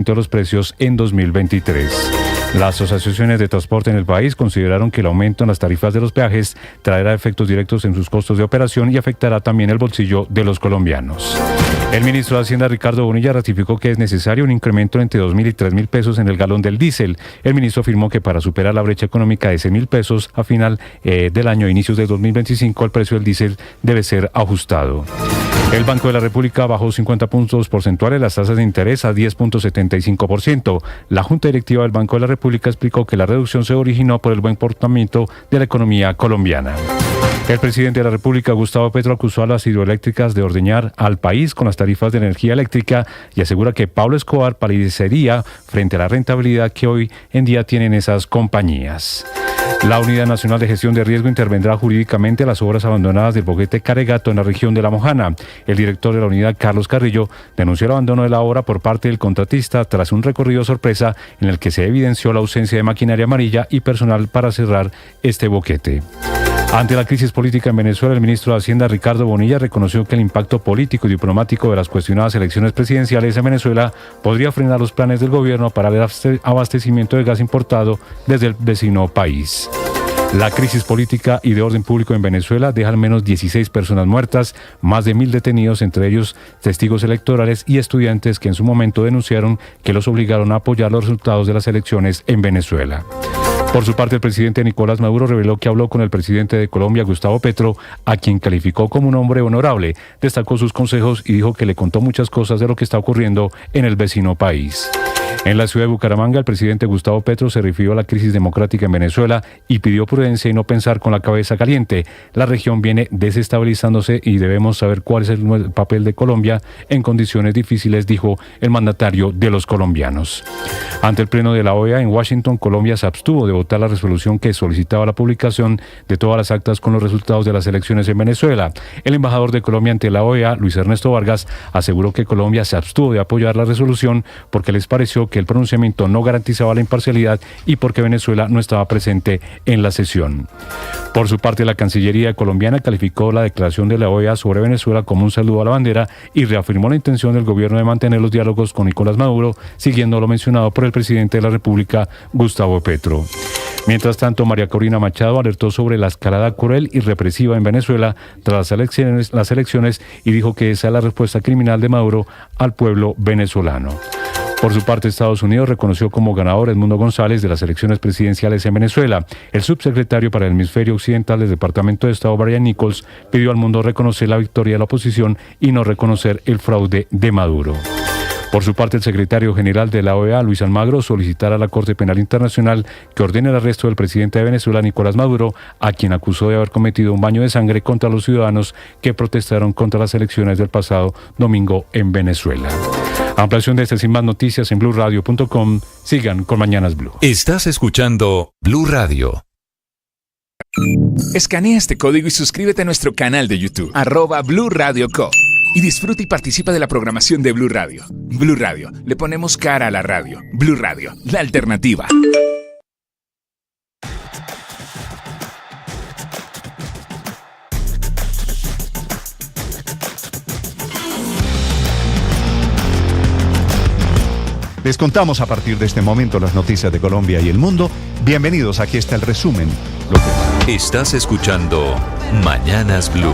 de los precios en 2023. Las asociaciones de transporte en el país consideraron que el aumento en las tarifas de los peajes traerá efectos directos en sus costos de operación y afectará también el bolsillo de los colombianos. El ministro de Hacienda, Ricardo Bonilla, ratificó que es necesario un incremento entre 2.000 y 3.000 pesos en el galón del diésel. El ministro afirmó que para superar la brecha económica de 6.000 pesos a final del año, inicios de 2025, el precio del diésel debe ser ajustado. El Banco de la República bajó 50 puntos porcentuales las tasas de interés a 10.75%. La Junta Directiva del Banco de la República explicó que la reducción se originó por el buen comportamiento de la economía colombiana. El presidente de la República, Gustavo Petro, acusó a las hidroeléctricas de ordeñar al país con las tarifas de energía eléctrica y asegura que Pablo Escobar palidecería frente a la rentabilidad que hoy en día tienen esas compañías. La Unidad Nacional de Gestión de Riesgo intervendrá jurídicamente a las obras abandonadas del boquete Caregato en la región de La Mojana. El director de la unidad, Carlos Carrillo, denunció el abandono de la obra por parte del contratista tras un recorrido sorpresa en el que se evidenció la ausencia de maquinaria amarilla y personal para cerrar este boquete. Ante la crisis política en Venezuela, el ministro de Hacienda, Ricardo Bonilla, reconoció que el impacto político y diplomático de las cuestionadas elecciones presidenciales en Venezuela podría frenar los planes del gobierno para el abastecimiento de gas importado desde el vecino país. La crisis política y de orden público en Venezuela deja al menos 16 personas muertas, más de 1.000 detenidos, entre ellos testigos electorales y estudiantes que en su momento denunciaron que los obligaron a apoyar los resultados de las elecciones en Venezuela. Por su parte, el presidente Nicolás Maduro reveló que habló con el presidente de Colombia, Gustavo Petro, a quien calificó como un hombre honorable. Destacó sus consejos y dijo que le contó muchas cosas de lo que está ocurriendo en el vecino país. En la ciudad de Bucaramanga, el presidente Gustavo Petro se refirió a la crisis democrática en Venezuela y pidió prudencia y no pensar con la cabeza caliente. La región viene desestabilizándose y debemos saber cuál es el papel de Colombia en condiciones difíciles, dijo el mandatario de los colombianos. Ante el pleno de la OEA en Washington, Colombia se abstuvo de votar la resolución que solicitaba la publicación de todas las actas con los resultados de las elecciones en Venezuela. El embajador de Colombia ante la OEA, Luis Ernesto Vargas, aseguró que Colombia se abstuvo de apoyar la resolución porque les pareció que el pronunciamiento no garantizaba la imparcialidad y porque Venezuela no estaba presente en la sesión. Por su parte, la Cancillería colombiana calificó la declaración de la OEA sobre Venezuela como un saludo a la bandera y reafirmó la intención del gobierno de mantener los diálogos con Nicolás Maduro, siguiendo lo mencionado por el presidente de la República, Gustavo Petro. Mientras tanto, María Corina Machado alertó sobre la escalada cruel y represiva en Venezuela tras las elecciones y dijo que esa es la respuesta criminal de Maduro al pueblo venezolano. Por su parte, Estados Unidos reconoció como ganador a Edmundo González de las elecciones presidenciales en Venezuela. El subsecretario para el Hemisferio Occidental del Departamento de Estado, Brian Nichols, pidió al mundo reconocer la victoria de la oposición y no reconocer el fraude de Maduro. Por su parte, el secretario general de la OEA, Luis Almagro, solicitará a la Corte Penal Internacional que ordene el arresto del presidente de Venezuela, Nicolás Maduro, a quien acusó de haber cometido un baño de sangre contra los ciudadanos que protestaron contra las elecciones del pasado domingo en Venezuela. Ampliación de estas y más noticias en BluRadio.com. Sigan con Mañanas Blue. Estás escuchando Blue Radio. Escanea este código y suscríbete a nuestro canal de YouTube, @BluRadioCo. Y disfruta y participa de la programación de Blue Radio. Blue Radio, le ponemos cara a la radio. Blue Radio, la alternativa. Les contamos a partir de este momento las noticias de Colombia y el mundo. Bienvenidos, aquí está el resumen. Estás escuchando Mañanas Blue.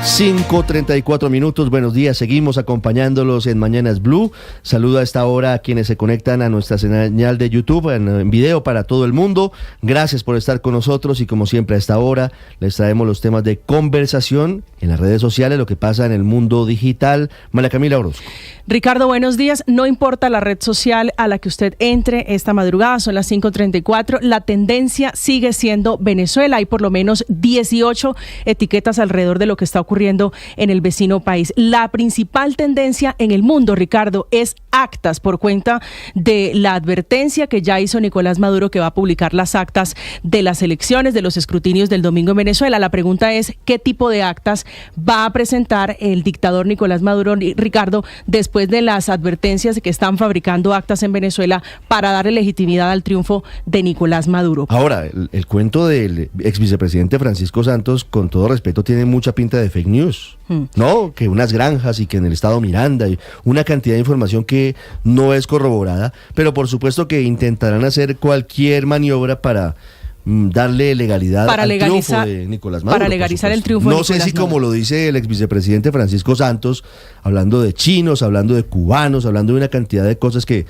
5:34 minutos, buenos días, seguimos acompañándolos en Mañanas Blue. Saludo a esta hora a quienes se conectan a nuestra señal de YouTube en video para todo el mundo. Gracias por estar con nosotros y como siempre a esta hora les traemos los temas de conversación en las redes sociales, lo que pasa en el mundo digital. María Camila Orozco. Ricardo, buenos días. No importa la red social a la que usted entre esta madrugada, son las 5:34, la tendencia sigue siendo Venezuela. Hay por lo menos 18 etiquetas alrededor de lo que está ocurriendo ocurriendo en el vecino país. La principal tendencia en el mundo, Ricardo, es actas por cuenta de la advertencia que ya hizo Nicolás Maduro, que va a publicar las actas de las elecciones, de los escrutinios del domingo en Venezuela. La pregunta es, ¿qué tipo de actas va a presentar el dictador Nicolás Maduro, Ricardo, después de las advertencias de que están fabricando actas en Venezuela para darle legitimidad al triunfo de Nicolás Maduro? Ahora, el cuento del ex vicepresidente Francisco Santos, con todo respeto, tiene mucha pinta de fake news, ¿no? Que unas granjas y que en el estado Miranda y una cantidad de información que no es corroborada, pero por supuesto que intentarán hacer cualquier maniobra para darle legalidad al triunfo de Nicolás Maduro. Para legalizar el triunfo de Nicolás Maduro. No sé si como lo dice el ex vicepresidente Francisco Santos, hablando de chinos, hablando de cubanos, hablando de una cantidad de cosas que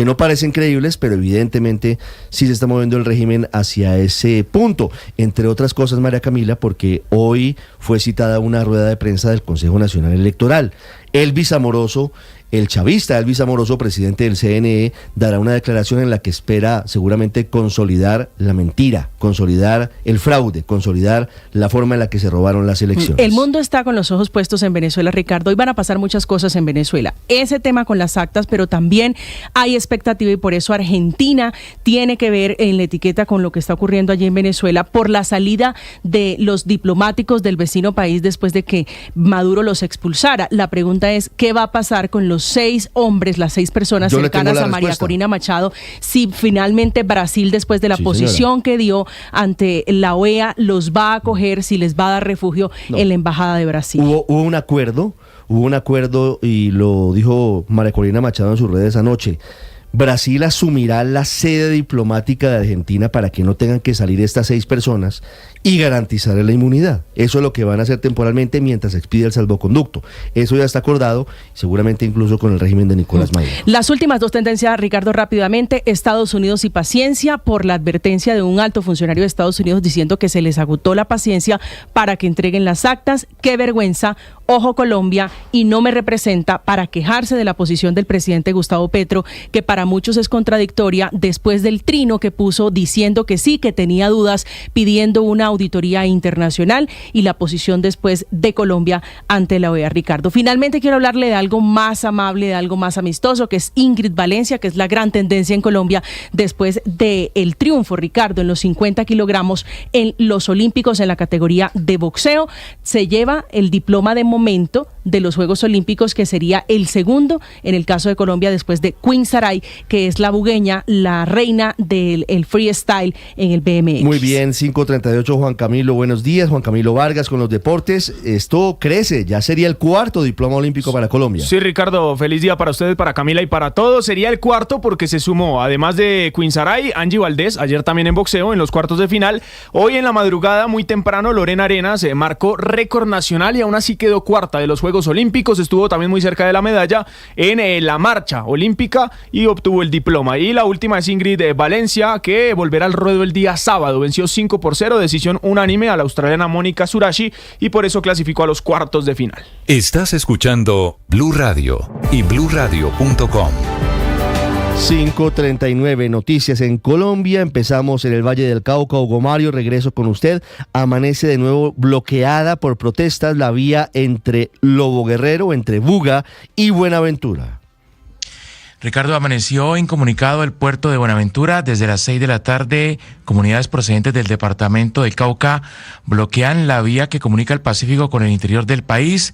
no parecen creíbles, pero evidentemente sí se está moviendo el régimen hacia ese punto. Entre otras cosas, María Camila, porque hoy fue citada una rueda de prensa del Consejo Nacional Electoral. Elvis Amoroso, el chavista Elvis Amoroso, presidente del CNE, dará una declaración en la que espera seguramente consolidar la mentira, consolidar el fraude, consolidar la forma en la que se robaron las elecciones. El mundo está con los ojos puestos en Venezuela, Ricardo. Hoy van a pasar muchas cosas en Venezuela. Ese tema con las actas, pero también hay expectativa y por eso Argentina tiene que ver en la etiqueta con lo que está ocurriendo allí en Venezuela por la salida de los diplomáticos del vecino país después de que Maduro los expulsara. La pregunta es, ¿qué va a pasar con los 6 hombres, las 6 personas cercanas a María Corina Machado, si finalmente Brasil, después de la posición que dio ante la OEA, los va a acoger, si les va a dar refugio en la Embajada de Brasil? Hubo un acuerdo y lo dijo María Corina Machado en sus redes anoche. Brasil asumirá la sede diplomática de Argentina para que no tengan que salir estas 6 personas y garantizar la inmunidad. Eso es lo que van a hacer temporalmente mientras se expide el salvoconducto. Eso ya está acordado, seguramente incluso con el régimen de Nicolás Maduro. Las últimas 2 tendencias, Ricardo, rápidamente. Estados Unidos y paciencia por la advertencia de un alto funcionario de Estados Unidos diciendo que se les agotó la paciencia para que entreguen las actas. ¡Qué vergüenza! Ojo Colombia, y no me representa, para quejarse de la posición del presidente Gustavo Petro, que para muchos es contradictoria después del trino que puso diciendo que sí, que tenía dudas, pidiendo una auditoría internacional, y la posición después de Colombia ante la OEA, Ricardo. Finalmente quiero hablarle de algo más amable, de algo más amistoso, que es Ingrid Valencia, que es la gran tendencia en Colombia después del triunfo, Ricardo, en los 50 kilogramos en los Olímpicos en la categoría de boxeo. Se lleva el diploma de momento de los Juegos Olímpicos, que sería el segundo en el caso de Colombia después de Queen Saray, que es la bugueña, la reina del freestyle en el BMX. Muy bien, 5:38, Juan Camilo, buenos días. Juan Camilo Vargas con los deportes. Esto crece, ya sería el 4º diploma olímpico para Colombia. Sí, Ricardo, feliz día para ustedes, para Camila y para todos. Sería el 4º porque se sumó, además de Queen Saray, Angie Valdés, ayer también en boxeo, en los cuartos de final. Hoy en la madrugada, muy temprano, Lorena Arenas marcó récord nacional y aún así quedó cuarta de los Juegos Olímpicos. Estuvo también muy cerca de la medalla en la marcha olímpica y obtuvo el diploma. Y la última es Ingrid Valencia, que volverá al ruedo el día sábado. Venció 5-0, decisión unánime a la australiana Mónica Surashi, y por eso clasificó a los cuartos de final. Estás escuchando Blue Radio y bluradio.com. 5:39, noticias en Colombia. Empezamos en el Valle del Cauca. Hugo Mario, regreso con usted. Amanece de nuevo bloqueada por protestas la vía entre Lobo Guerrero, entre Buga y Buenaventura. Ricardo, amaneció incomunicado el puerto de Buenaventura. Desde las 6 de la tarde, comunidades procedentes del departamento del Cauca bloquean la vía que comunica el Pacífico con el interior del país.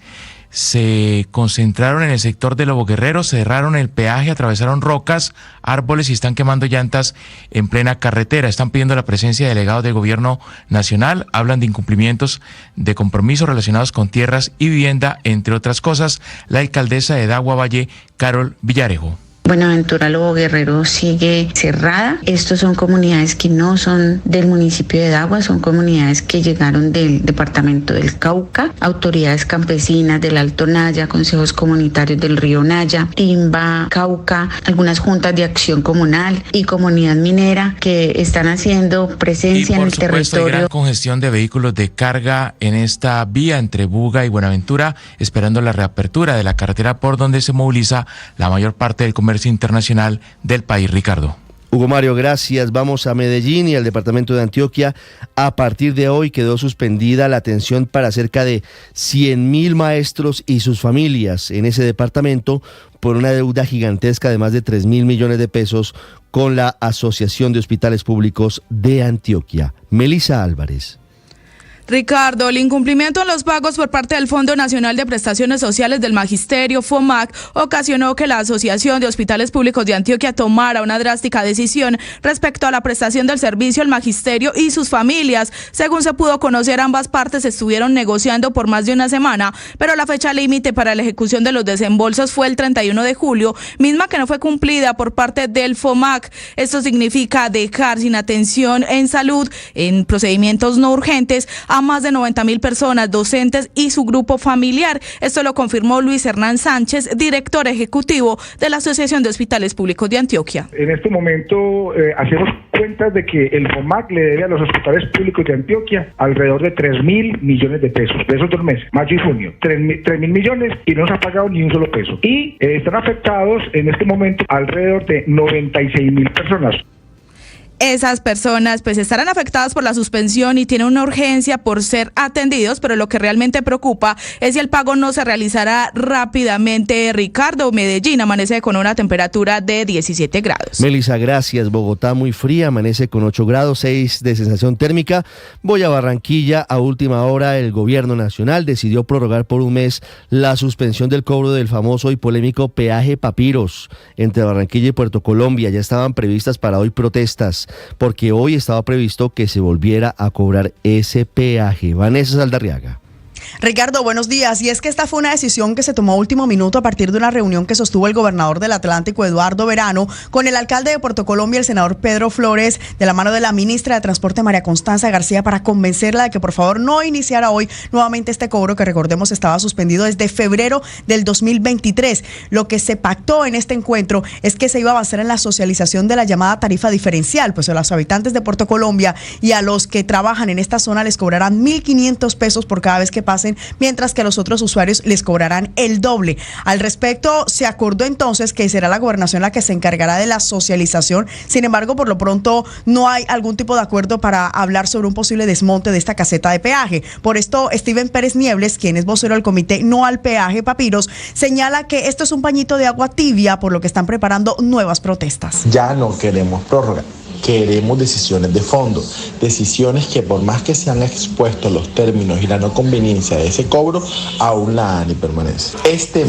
Se concentraron en el sector de Lobo Guerrero, cerraron el peaje, atravesaron rocas, árboles y están quemando llantas en plena carretera. Están pidiendo la presencia de delegados del gobierno nacional, hablan de incumplimientos de compromisos relacionados con tierras y vivienda, entre otras cosas. La alcaldesa de Dagua Valle, Carol Villarejo. Buenaventura Lobo Guerrero sigue cerrada. Estos son comunidades que no son del municipio de Dagua, son comunidades que llegaron del departamento del Cauca, autoridades campesinas del Alto Naya, consejos comunitarios del río Naya, Timba, Cauca, algunas juntas de acción comunal y comunidad minera que están haciendo presencia en el territorio. Y por supuesto hay gran congestión de vehículos de carga en esta vía entre Buga y Buenaventura, esperando la reapertura de la carretera por donde se moviliza la mayor parte del comercio internacional del país, Ricardo. Hugo Mario, gracias. Vamos a Medellín y al departamento de Antioquia. A partir de hoy quedó suspendida la atención para cerca de 100.000 maestros y sus familias en ese departamento por una deuda gigantesca de más de 3.000 millones de pesos con la Asociación de Hospitales Públicos de Antioquia. Melissa Álvarez. Ricardo, el incumplimiento en los pagos por parte del Fondo Nacional de Prestaciones Sociales del Magisterio, FOMAC, ocasionó que la Asociación de Hospitales Públicos de Antioquia tomara una drástica decisión respecto a la prestación del servicio al magisterio y sus familias. Según se pudo conocer, ambas partes estuvieron negociando por más de una semana, pero la fecha límite para la ejecución de los desembolsos fue el 31 de julio, misma que no fue cumplida por parte del FOMAC. Esto significa dejar sin atención en salud, en procedimientos no urgentes, a más de 90.000 personas, docentes y su grupo familiar. Esto lo confirmó Luis Hernán Sánchez, director ejecutivo de la Asociación de Hospitales Públicos de Antioquia. En este momento hacemos cuentas de que el FOMAC le debe a los hospitales públicos de Antioquia alrededor de 3.000 millones de pesos, de esos 2 meses, mayo y junio, 3.000 millones y no se ha pagado ni un solo peso. Y están afectados en este momento alrededor de 96.000 personas. Esas personas pues estarán afectadas por la suspensión y tienen una urgencia por ser atendidos, pero lo que realmente preocupa es si el pago no se realizará rápidamente. Ricardo, Medellín amanece con una temperatura de 17 grados. Melissa, gracias. Bogotá muy fría, amanece con 8 grados, 6 de sensación térmica. Voy a Barranquilla. A última hora el gobierno nacional decidió prorrogar por un mes la suspensión del cobro del famoso y polémico peaje Papiros entre Barranquilla y Puerto Colombia. Ya estaban previstas para hoy protestas, porque hoy estaba previsto que se volviera a cobrar ese peaje. Vanessa Saldarriaga. Ricardo, buenos días. Y es que esta fue una decisión que se tomó a último minuto a partir de una reunión que sostuvo el gobernador del Atlántico, Eduardo Verano, con el alcalde de Puerto Colombia, el senador Pedro Flores, de la mano de la ministra de Transporte, María Constanza García, para convencerla de que por favor no iniciara hoy nuevamente este cobro que, recordemos, estaba suspendido desde febrero del 2023. Lo que se pactó en este encuentro es que se iba a avanzar en la socialización de la llamada tarifa diferencial, pues a los habitantes de Puerto Colombia y a los que trabajan en esta zona les cobrarán 1.500 pesos por cada vez que pasen, mientras que a los otros usuarios les cobrarán el doble. Al respecto, se acordó entonces que será la gobernación la que se encargará de la socialización. Sin embargo, por lo pronto no hay algún tipo de acuerdo para hablar sobre un posible desmonte de esta caseta de peaje. Por esto, Steven Pérez Niebles, quien es vocero del comité No al Peaje Papiros, señala que esto es un pañito de agua tibia, por lo que están preparando nuevas protestas. Ya no queremos prórroga. Queremos decisiones de fondo, decisiones que por más que se han expuesto los términos y la no conveniencia de ese cobro, aún la ANI permanece.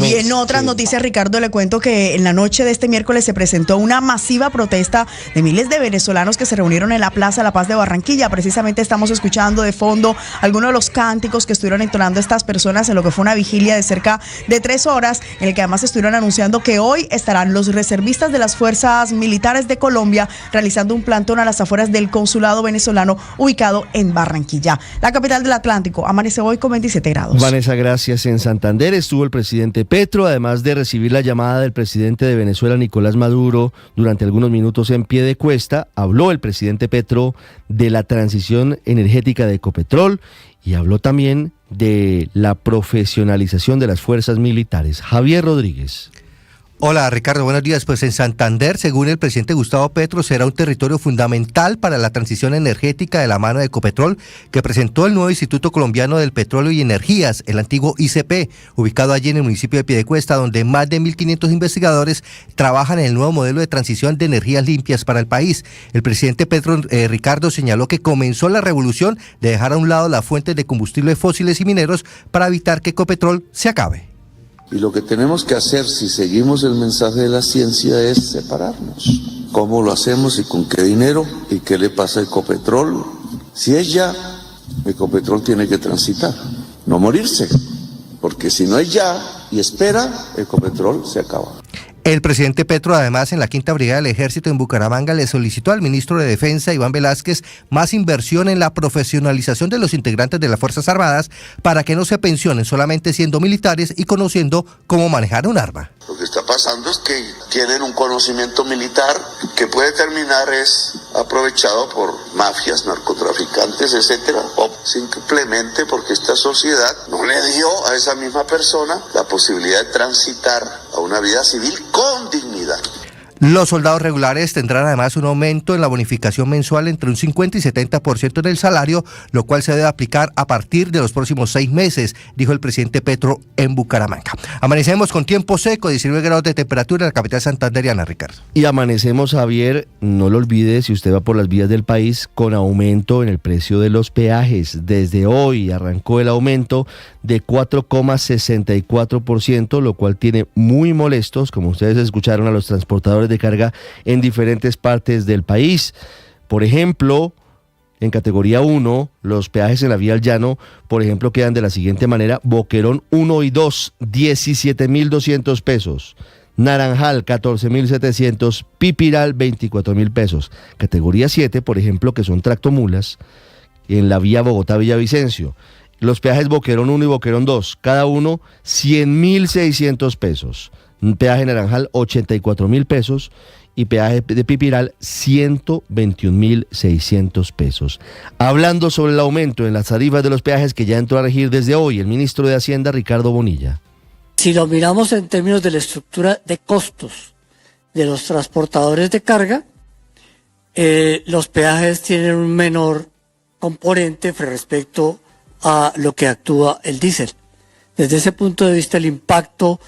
Y en otras noticias, Ricardo, le cuento que en la noche de este miércoles se presentó una masiva protesta de miles de venezolanos que se reunieron en la Plaza La Paz de Barranquilla. Precisamente estamos escuchando de fondo algunos de los cánticos que estuvieron entonando estas personas en lo que fue una vigilia de cerca de 3 horas, en el que además estuvieron anunciando que hoy estarán los reservistas de las fuerzas militares de Colombia realizando un plantón a las afueras del consulado venezolano ubicado en Barranquilla. La capital del Atlántico amanece hoy con 27 grados. Vanessa, gracias. En Santander estuvo el presidente Petro, además de recibir la llamada del presidente de Venezuela, Nicolás Maduro, durante algunos minutos en pie de cuesta. Habló el presidente Petro de la transición energética de Ecopetrol y habló también de la profesionalización de las fuerzas militares. Javier Rodríguez. Hola Ricardo, buenos días. Pues en Santander, según el presidente Gustavo Petro, será un territorio fundamental para la transición energética de la mano de Ecopetrol, que presentó el nuevo Instituto Colombiano del Petróleo y Energías, el antiguo ICP, ubicado allí en el municipio de Piedecuesta, donde más de 1.500 investigadores trabajan en el nuevo modelo de transición de energías limpias para el país. El presidente Petro, Ricardo, señaló que comenzó la revolución de dejar a un lado las fuentes de combustibles fósiles y mineros para evitar que Ecopetrol se acabe. Y lo que tenemos que hacer, si seguimos el mensaje de la ciencia, es separarnos. ¿Cómo lo hacemos y con qué dinero? ¿Y qué le pasa a Ecopetrol? Si es ya, Ecopetrol tiene que transitar, no morirse. Porque si no es ya y espera, Ecopetrol se acaba. El presidente Petro, además, en la Quinta Brigada del Ejército en Bucaramanga, le solicitó al ministro de Defensa, Iván Velázquez, más inversión en la profesionalización de los integrantes de las Fuerzas Armadas para que no se pensionen solamente siendo militares y conociendo cómo manejar un arma. Lo que está pasando es que tienen un conocimiento militar que puede terminar aprovechado por mafias, narcotraficantes, etcétera, o simplemente porque esta sociedad no le dio a esa misma persona la posibilidad de transitar a una vida civil con dignidad. Los soldados regulares tendrán además un aumento en la bonificación mensual entre un 50 y 70% en el salario, lo cual se debe aplicar a partir de los próximos 6 meses, dijo el presidente Petro en Bucaramanga. Amanecemos con tiempo seco, 19 grados de temperatura en la capital santanderiana, Ricardo. Y amanecemos, Javier, no lo olvide, si usted va por las vías del país, con aumento en el precio de los peajes. Desde hoy arrancó el aumento de 4,64%, lo cual tiene muy molestos, como ustedes escucharon, a los transportadores de carga en diferentes partes del país. Por ejemplo, en categoría 1, los peajes en la vía al llano, por ejemplo, quedan de la siguiente manera: Boquerón 1 y 2, 17.200 pesos. Naranjal, 14.700, Pipiral, 24.000 pesos. Categoría 7, por ejemplo, que son tractomulas, en la vía Bogotá-Villavicencio. Los peajes Boquerón 1 y Boquerón 2, cada uno 100.600 pesos. Peaje Naranjal, 84.000 pesos. Y peaje de Pipiral, 121.600 pesos. Hablando sobre el aumento en las tarifas de los peajes que ya entró a regir desde hoy, el ministro de Hacienda, Ricardo Bonilla. Si lo miramos en términos de la estructura de costos de los transportadores de carga, los peajes tienen un menor componente respecto a lo que actúa el diésel. Desde ese punto de vista, el impacto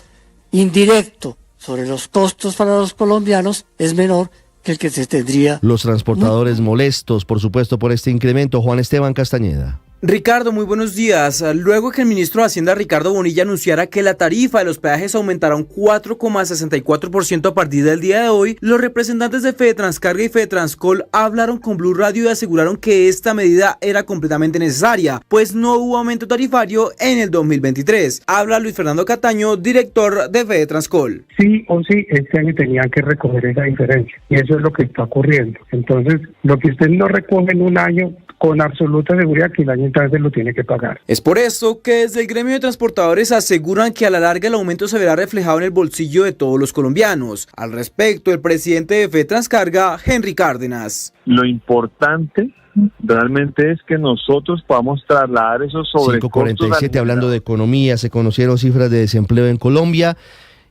indirecto sobre los costos para los colombianos es menor que el que se tendría. Los transportadores molestos, por supuesto, por este incremento. Juan Esteban Castañeda. Ricardo, muy buenos días. Luego que el ministro de Hacienda, Ricardo Bonilla, anunciara que la tarifa de los peajes aumentará un 4,64% a partir del día de hoy, los representantes de Fedetranscarga y Fedetranscol hablaron con Blue Radio y aseguraron que esta medida era completamente necesaria, pues no hubo aumento tarifario en el 2023. Habla Luis Fernando Cataño, director de Fedetranscol. Sí o sí, este año tenían que recoger esa diferencia, y eso es lo que está ocurriendo. Entonces, lo que usted no recoge en un año, con absoluta seguridad que el año entonces lo tiene que pagar. Es por eso que desde el gremio de transportadores aseguran que a la larga el aumento se verá reflejado en el bolsillo de todos los colombianos. Al respecto, el presidente de Fedetranscarga, Henry Cárdenas. Lo importante realmente es que nosotros podamos trasladar esos sobrecostos. 5:47, hablando de economía, se conocieron cifras de desempleo en Colombia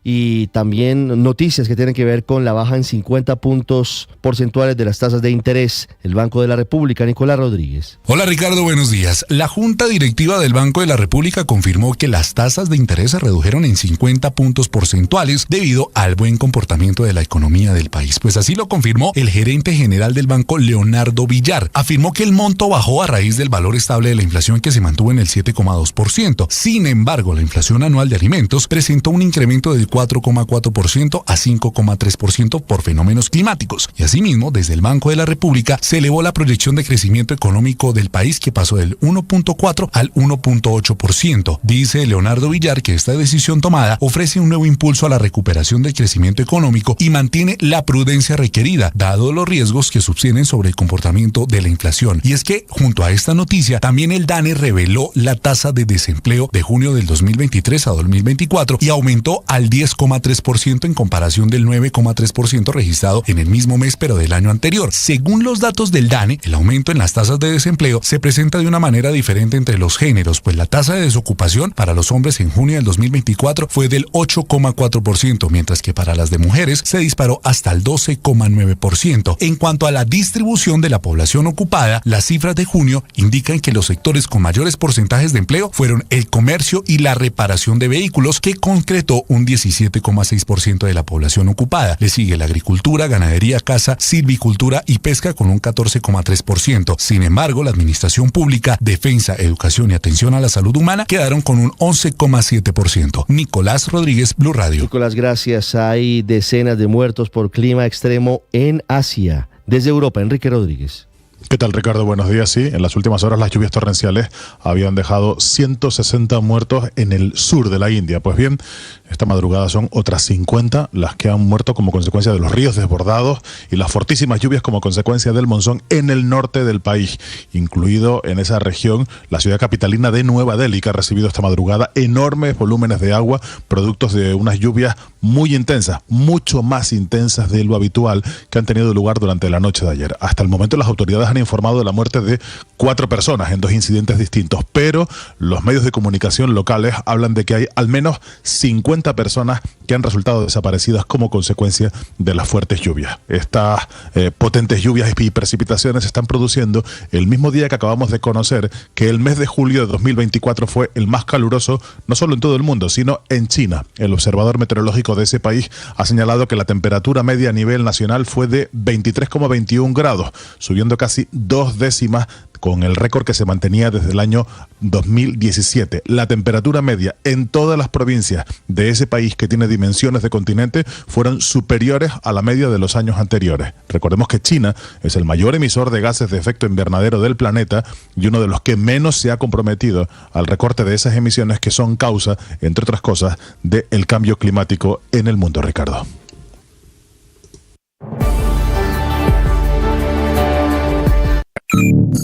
y también noticias que tienen que ver con la baja en 50 puntos porcentuales de las tasas de interés. El Banco de la República, Nicolás Rodríguez. Hola Ricardo, buenos días. La Junta Directiva del Banco de la República confirmó que las tasas de interés se redujeron en 50 puntos porcentuales debido al buen comportamiento de la economía del país. Pues así lo confirmó el gerente general del banco, Leonardo Villar. Afirmó que el monto bajó a raíz del valor estable de la inflación, que se mantuvo en el 7,2%. Sin embargo, la inflación anual de alimentos presentó un incremento del 4,4% a 5,3% por fenómenos climáticos. Y asimismo, desde el Banco de la República se elevó la proyección de crecimiento económico del país, que pasó del 1,4 al 1,8%. Dice Leonardo Villar que esta decisión tomada ofrece un nuevo impulso a la recuperación del crecimiento económico y mantiene la prudencia requerida, dado los riesgos que subsisten sobre el comportamiento de la inflación. Y es que, junto a esta noticia, también el DANE reveló la tasa de desempleo de junio del 2023 a 2024 y aumentó al 10,3% en comparación del 9,3% registrado en el mismo mes pero del año anterior. Según los datos del DANE, el aumento en las tasas de desempleo se presenta de una manera diferente entre los géneros, pues la tasa de desocupación para los hombres en junio del 2024 fue del 8,4%, mientras que para las de mujeres se disparó hasta el 12,9%. En cuanto a la distribución de la población ocupada, las cifras de junio indican que los sectores con mayores porcentajes de empleo fueron el comercio y la reparación de vehículos, que concretó un 17,6% de la población ocupada. Le sigue la agricultura, ganadería, caza, silvicultura y pesca con un 14,3%. Sin embargo, la administración pública, defensa, educación y atención a la salud humana quedaron con un 11,7%. Nicolás Rodríguez, Blue Radio. Nicolás, gracias. Hay decenas de muertos por clima extremo en Asia. Desde Europa, Enrique Rodríguez. ¿Qué tal, Ricardo? Buenos días. Sí, en las últimas horas las lluvias torrenciales habían dejado 160 muertos en el sur de la India. Pues bien, esta madrugada son otras 50 las que han muerto como consecuencia de los ríos desbordados y las fortísimas lluvias como consecuencia del monzón en el norte del país, incluido en esa región la ciudad capitalina de Nueva Delhi, que ha recibido esta madrugada enormes volúmenes de agua, productos de unas lluvias muy intensas, mucho más intensas de lo habitual, que han tenido lugar durante la noche de ayer. Hasta el momento las autoridades han informado de la muerte de 4 personas en 2 incidentes distintos, pero los medios de comunicación locales hablan de que hay al menos 50 50 personas que han resultado desaparecidas como consecuencia de las fuertes lluvias. Estas potentes lluvias y precipitaciones se están produciendo el mismo día que acabamos de conocer que el mes de julio de 2024 fue el más caluroso, no solo en todo el mundo, sino en China. El observador meteorológico de ese país ha señalado que la temperatura media a nivel nacional fue de 23,21 grados, subiendo casi 2 décimas con el récord que se mantenía desde el año 2017. La temperatura media en todas las provincias de ese país, que tiene dimensiones de continente, fueron superiores a la media de los años anteriores. Recordemos que China es el mayor emisor de gases de efecto invernadero del planeta y uno de los que menos se ha comprometido al recorte de esas emisiones, que son causa, entre otras cosas, del cambio climático en el mundo, Ricardo.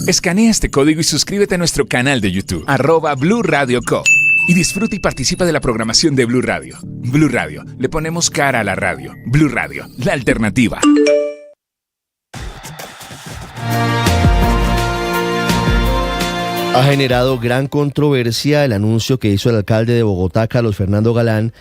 Escanea este código y suscríbete a nuestro canal de YouTube, @Blue Radio Co. Y disfruta y participa de la programación de Blue Radio. Blue Radio, le ponemos cara a la radio. Blue Radio, la alternativa. Ha generado gran controversia el anuncio que hizo el alcalde de Bogotá, Carlos Fernando Galán,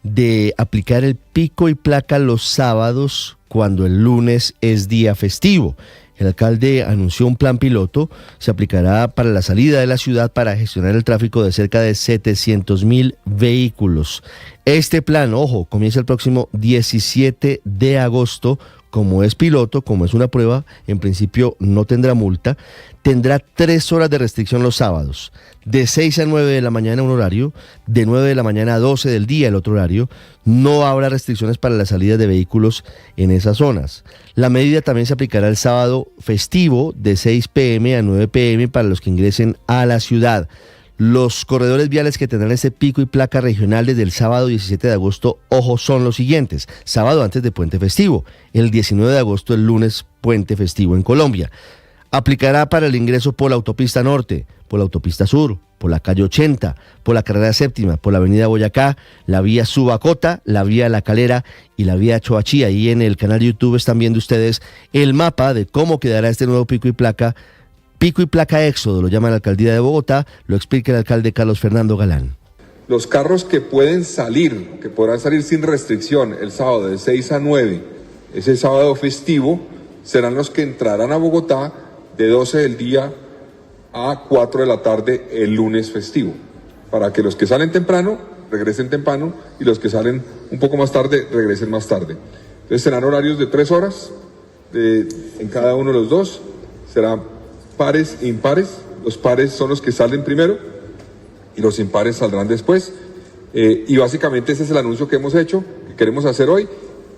de aplicar el pico y placa los sábados cuando el lunes es día festivo. El alcalde anunció un plan piloto, se aplicará para la salida de la ciudad para gestionar el tráfico de cerca de 700.000 vehículos. Este plan, ojo, comienza el próximo 17 de agosto. Como es piloto, como es una prueba, en principio no tendrá multa. Tendrá 3 horas de restricción los sábados, de 6 a 9 de la mañana un horario, de 9 de la mañana a 12 del día el otro horario. No habrá restricciones para la salida de vehículos en esas zonas. La medida también se aplicará el sábado festivo, de 6 p.m. a 9 p.m. para los que ingresen a la ciudad. Los corredores viales que tendrán ese pico y placa regional desde el sábado 17 de agosto, ojo, son los siguientes. Sábado antes de Puente Festivo, el 19 de agosto, el lunes, Puente Festivo en Colombia. Aplicará para el ingreso por la autopista norte, por la autopista sur, por la calle 80, por la carrera séptima, por la avenida Boyacá, la vía Subacota, la vía La Calera y la vía Choachí. Ahí en el canal de YouTube están viendo ustedes el mapa de cómo quedará este nuevo pico y placa. Pico y placa éxodo, lo llama la alcaldía de Bogotá, lo explica el alcalde Carlos Fernando Galán. Los carros que pueden salir, que podrán salir sin restricción el sábado de 6 a 9, ese sábado festivo, serán los que entrarán a Bogotá de 12 del día a 4 de la tarde el lunes festivo, para que los que salen temprano regresen temprano y los que salen un poco más tarde regresen más tarde. Entonces serán horarios de 3 horas en cada uno de los dos, serán pares e impares. Los pares son los que salen primero y los impares saldrán después. Y básicamente ese es el anuncio que hemos hecho, que queremos hacer hoy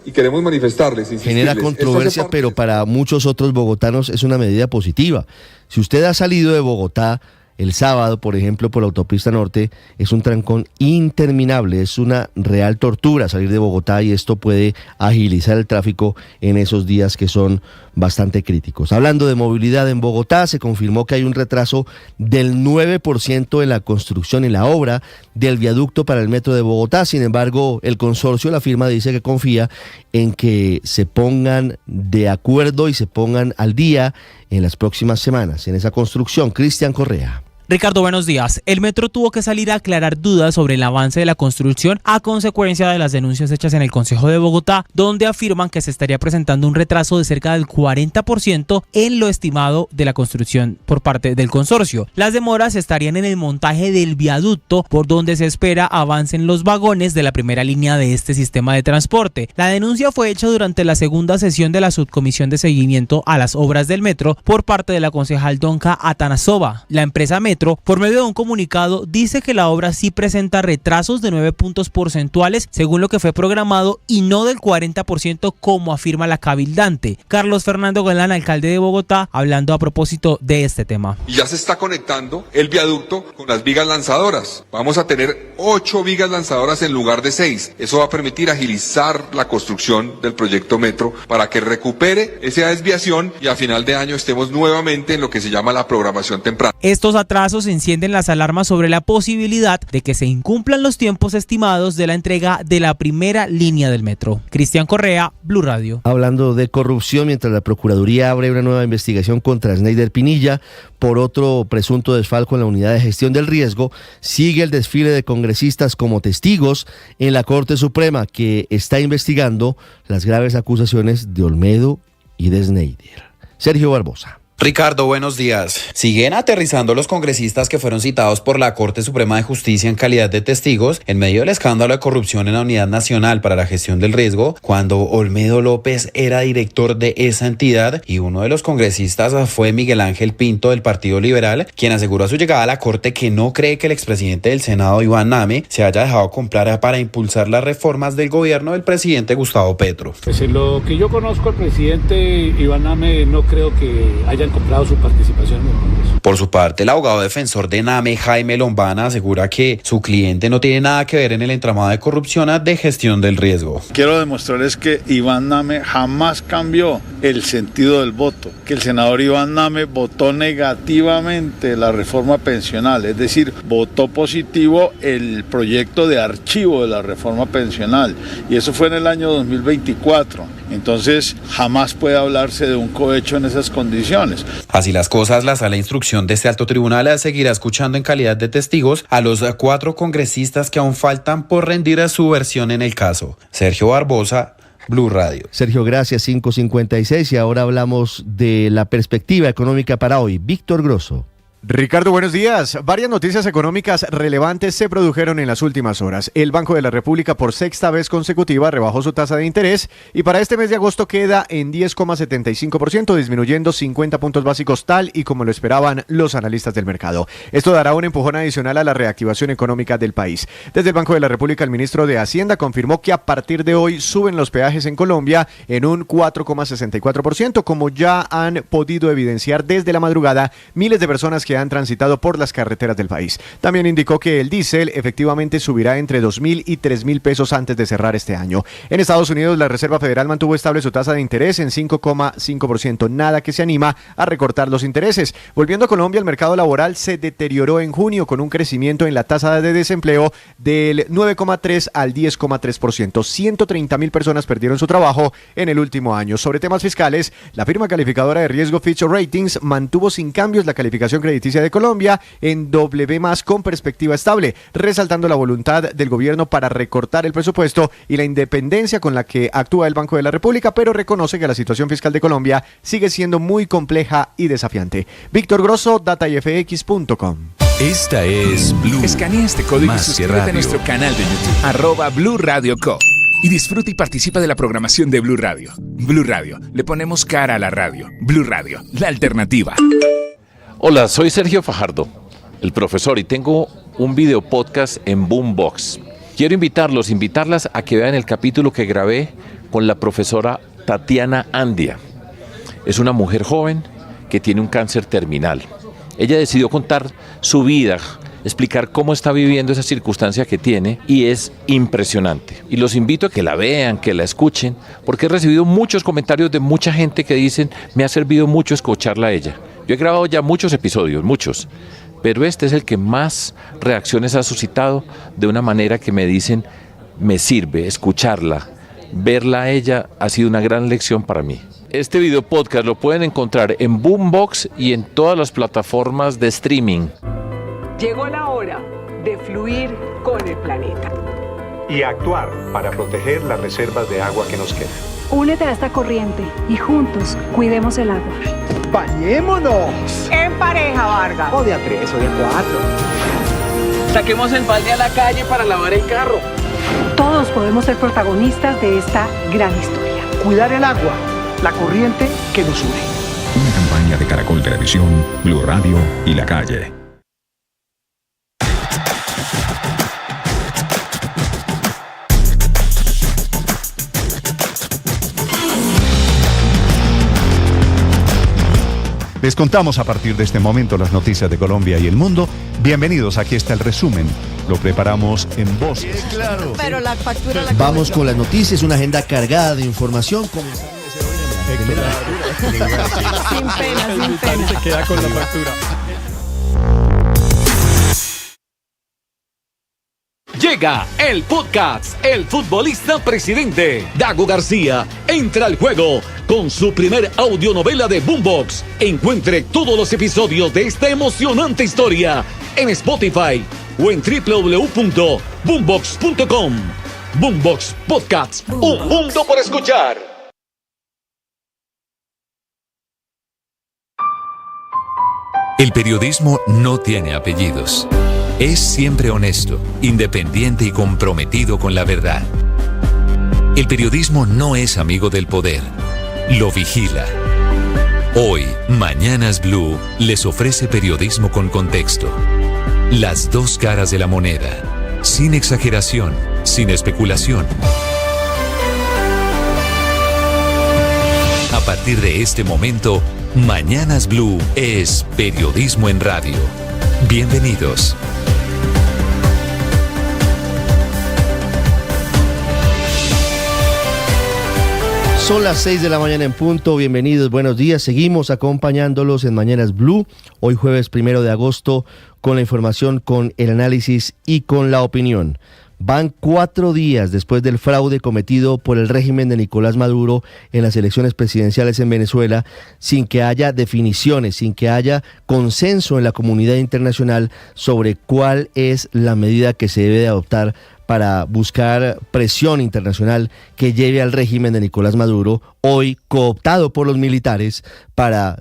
y queremos manifestarles. Genera controversia, pero para muchos otros bogotanos es una medida positiva. Si usted ha salido de Bogotá el sábado, por ejemplo, por la autopista norte, es un trancón interminable, es una real tortura salir de Bogotá y esto puede agilizar el tráfico en esos días que son bastante críticos. Hablando de movilidad en Bogotá, se confirmó que hay un retraso del 9% en la construcción y la obra del viaducto para el metro de Bogotá. Sin embargo, el consorcio, la firma, dice que confía en que se pongan de acuerdo y se pongan al día en las próximas semanas en esa construcción. Cristian Correa. Ricardo, buenos días. El metro tuvo que salir a aclarar dudas sobre el avance de la construcción a consecuencia de las denuncias hechas en el Consejo de Bogotá, donde afirman que se estaría presentando un retraso de cerca del 40% en lo estimado de la construcción por parte del consorcio. Las demoras estarían en el montaje del viaducto, por donde se espera avancen los vagones de la primera línea de este sistema de transporte. La denuncia fue hecha durante la segunda sesión de la subcomisión de seguimiento a las obras del metro por parte de la concejal Donka Atanasova. La empresa Metro, por medio de un comunicado, dice que la obra sí presenta retrasos de 9 puntos porcentuales según lo que fue programado y no del 40% como afirma la cabildante. Carlos Fernando Galán, alcalde de Bogotá, hablando a propósito de este tema. Y ya se está conectando el viaducto con las vigas lanzadoras. Vamos a tener 8 vigas lanzadoras en lugar de 6. Eso va a permitir agilizar la construcción del proyecto Metro para que recupere esa desviación y a final de año estemos nuevamente en lo que se llama la programación temprana. Estos atrasos retrasos encienden las alarmas sobre la posibilidad de que se incumplan los tiempos estimados de la entrega de la primera línea del metro. Cristian Correa, Blue Radio. Hablando de corrupción, mientras la Procuraduría abre una nueva investigación contra Sneider Pinilla por otro presunto desfalco en la unidad de gestión del riesgo, sigue el desfile de congresistas como testigos en la Corte Suprema, que está investigando las graves acusaciones de Olmedo y de Sneider. Sergio Barbosa. Ricardo, buenos días. Siguen aterrizando los congresistas que fueron citados por la Corte Suprema de Justicia en calidad de testigos en medio del escándalo de corrupción en la Unidad Nacional para la Gestión del Riesgo, cuando Olmedo López era director de esa entidad, y uno de los congresistas fue Miguel Ángel Pinto del Partido Liberal, quien aseguró a su llegada a la Corte que no cree que el expresidente del Senado, Iván Name, se haya dejado comprar para impulsar las reformas del gobierno del presidente Gustavo Petro. Pues en lo que yo conozco al presidente Iván Name, no creo que hayan comprado su participación en el Congreso. Por su parte, el abogado defensor de Name, Jaime Lombana, asegura que su cliente no tiene nada que ver en el entramado de corrupción de gestión del riesgo. Quiero demostrarles que Iván Name jamás cambió el sentido del voto, que el senador Iván Name votó negativamente la reforma pensional, es decir, votó positivo el proyecto de archivo de la reforma pensional, y eso fue en el año 2024. Entonces, jamás puede hablarse de un cohecho en esas condiciones. Así las cosas, la Sala de Instrucción de este alto tribunal seguirá escuchando en calidad de testigos a los 4 congresistas que aún faltan por rendir su versión en el caso. Sergio Barbosa, Blue Radio. Sergio, gracias. 5:56, y ahora hablamos de la perspectiva económica para hoy. Víctor Grosso. Ricardo, buenos días. Varias noticias económicas relevantes se produjeron en las últimas horas. El Banco de la República por sexta vez consecutiva rebajó su tasa de interés y para este mes de agosto queda en 10,75%, disminuyendo 50 puntos básicos tal y como lo esperaban los analistas del mercado. Esto dará un empujón adicional a la reactivación económica del país. Desde el Banco de la República, el ministro de Hacienda confirmó que a partir de hoy suben los peajes en Colombia en un 4,64%, como ya han podido evidenciar desde la madrugada miles de personas que han transitado por las carreteras del país. También indicó que el diésel efectivamente subirá entre 2.000 y 3.000 pesos antes de cerrar este año. En Estados Unidos, la Reserva Federal mantuvo estable su tasa de interés en 5,5%, nada que se anima a recortar los intereses. Volviendo a Colombia, el mercado laboral se deterioró en junio con un crecimiento en la tasa de desempleo del 9,3 al 10,3%. 130.000 personas perdieron su trabajo en el último año. Sobre temas fiscales, la firma calificadora de riesgo Fitch Ratings mantuvo sin cambios la calificación crediticia de Colombia en AA+ con perspectiva estable, resaltando la voluntad del gobierno para recortar el presupuesto y la independencia con la que actúa el Banco de la República, pero reconoce que la situación fiscal de Colombia sigue siendo muy compleja y desafiante. Víctor Grosso, datayfx.com. Esta es Blue. Escanea este código y suscríbete a nuestro canal de YouTube, @Blue Radio Co. Y disfruta y participa de la programación de Blue Radio. Blue Radio, le ponemos cara a la radio. Blue Radio, la alternativa. Hola, soy Sergio Fajardo, el profesor, y tengo un video podcast en Boombox. Quiero invitarlas a que vean el capítulo que grabé con la profesora Tatiana Andia. Es una mujer joven que tiene un cáncer terminal. Ella decidió contar su vida, explicar cómo está viviendo esa circunstancia que tiene, y es impresionante. Y los invito a que la vean, que la escuchen, porque he recibido muchos comentarios de mucha gente que dicen, me ha servido mucho escucharla a ella. Yo he grabado ya muchos episodios, pero este es el que más reacciones ha suscitado, de una manera que me dicen, me sirve escucharla, verla a ella ha sido una gran lección para mí. Este video podcast lo pueden encontrar en Boombox y en todas las plataformas de streaming. Llegó la hora de fluir con el planeta y actuar para proteger las reservas de agua que nos quedan. Únete a esta corriente y juntos cuidemos el agua. ¡Bañémonos! En pareja, Vargas. O de a 3 o de a 4. Saquemos el balde a la calle para lavar el carro. Todos podemos ser protagonistas de esta gran historia. Cuidar el agua, la corriente que nos une. Una campaña de Caracol Televisión, Blue Radio y La Calle. Les contamos a partir de este momento las noticias de Colombia y el mundo. Bienvenidos, aquí está el resumen. Lo preparamos en voces. Claro. Pero la factura la Vamos con las noticias, una agenda cargada de información. Sin pena, sin pena. Se queda con la factura. Llega el podcast El Futbolista Presidente. Dago García entra al juego con su primer audionovela de Boombox. Encuentre todos los episodios de esta emocionante historia en Spotify o en www.boombox.com. Boombox Podcasts, un mundo por escuchar. El periodismo no tiene apellidos. Es siempre honesto, independiente y comprometido con la verdad. El periodismo no es amigo del poder, lo vigila. Hoy, Mañanas Blue les ofrece periodismo con contexto. Las dos caras de la moneda, sin exageración, sin especulación. A partir de este momento, Mañanas Blue es periodismo en radio. Bienvenidos. Son las 6 de la mañana en punto, bienvenidos, buenos días, seguimos acompañándolos en Mañanas Blue, hoy jueves 1 de agosto, con la información, con el análisis y con la opinión. Van 4 días después del fraude cometido por el régimen de Nicolás Maduro en las elecciones presidenciales en Venezuela, sin que haya definiciones, sin que haya consenso en la comunidad internacional sobre cuál es la medida que se debe de adoptar para buscar presión internacional que lleve al régimen de Nicolás Maduro, hoy cooptado por los militares, para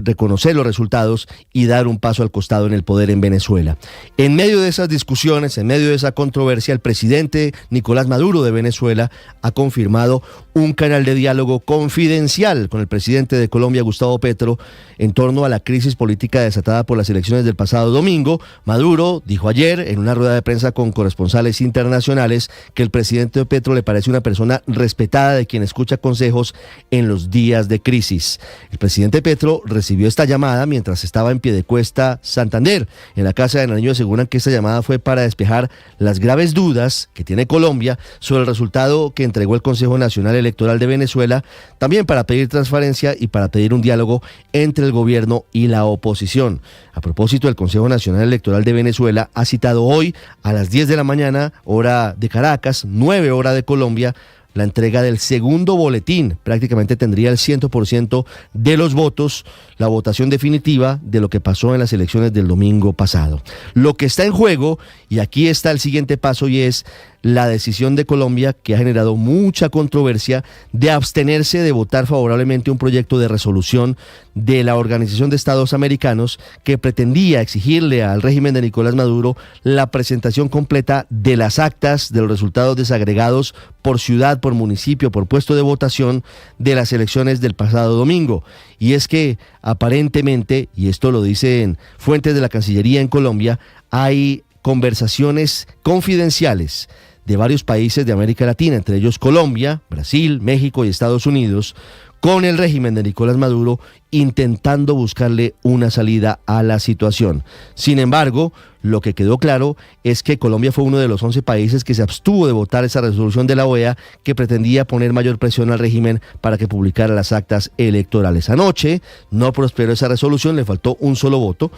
reconocer los resultados y dar un paso al costado en el poder en Venezuela. En medio de esas discusiones, en medio de esa controversia, el presidente Nicolás Maduro de Venezuela ha confirmado un canal de diálogo confidencial con el presidente de Colombia, Gustavo Petro, en torno a la crisis política desatada por las elecciones del pasado domingo. Maduro dijo ayer, en una rueda de prensa con corresponsales internacionales, que el presidente Petro le parece una persona respetada, de quien escucha consejos en los días de crisis. El presidente Petro recibió esta llamada mientras estaba en Piedecuesta, Santander. En la Casa de Nariño aseguran que esta llamada fue para despejar las graves dudas que tiene Colombia sobre el resultado que entregó el Consejo Nacional Electoral de Venezuela, también para pedir transparencia y para pedir un diálogo entre el gobierno y la oposición. A propósito, el Consejo Nacional Electoral de Venezuela ha citado hoy a las 10 de la mañana, hora de Caracas, 9 hora de Colombia, la entrega del segundo boletín. Prácticamente tendría el 100% de los votos, la votación definitiva de lo que pasó en las elecciones del domingo pasado. Lo que está en juego, y aquí está el siguiente paso, y es la decisión de Colombia, que ha generado mucha controversia, de abstenerse de votar favorablemente un proyecto de resolución de la Organización de Estados Americanos que pretendía exigirle al régimen de Nicolás Maduro la presentación completa de las actas de los resultados desagregados por ciudad, por municipio, por puesto de votación de las elecciones del pasado domingo. Y es que aparentemente, y esto lo dicen fuentes de la Cancillería en Colombia, hay conversaciones confidenciales de varios países de América Latina, entre ellos Colombia, Brasil, México y Estados Unidos, con el régimen de Nicolás Maduro, intentando buscarle una salida a la situación. Sin embargo, lo que quedó claro es que Colombia fue uno de los 11 países que se abstuvo de votar esa resolución de la OEA que pretendía poner mayor presión al régimen para que publicara las actas electorales. Anoche no prosperó esa resolución, le faltó un solo voto.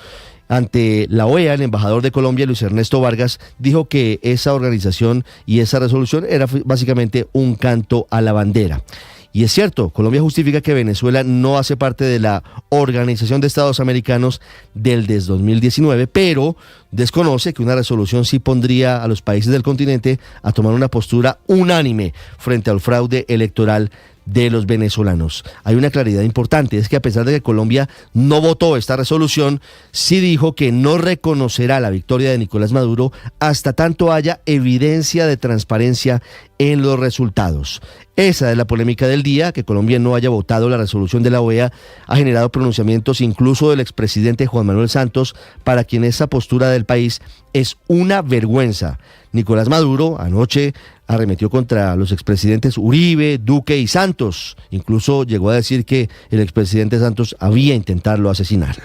Ante la OEA, el embajador de Colombia, Luis Ernesto Vargas, dijo que esa organización y esa resolución era básicamente un canto a la bandera. Y es cierto, Colombia justifica que Venezuela no hace parte de la Organización de Estados Americanos desde 2019, pero desconoce que una resolución sí pondría a los países del continente a tomar una postura unánime frente al fraude electoral de los venezolanos. Hay una claridad importante, es que a pesar de que Colombia no votó esta resolución, sí dijo que no reconocerá la victoria de Nicolás Maduro hasta tanto haya evidencia de transparencia en los resultados. Esa es la polémica del día. Que Colombia no haya votado la resolución de la OEA ha generado pronunciamientos incluso del expresidente Juan Manuel Santos, para quien esa postura del país es una vergüenza. Nicolás Maduro anoche arremetió contra los expresidentes Uribe, Duque y Santos. Incluso llegó a decir que el expresidente Santos había intentado asesinarlo.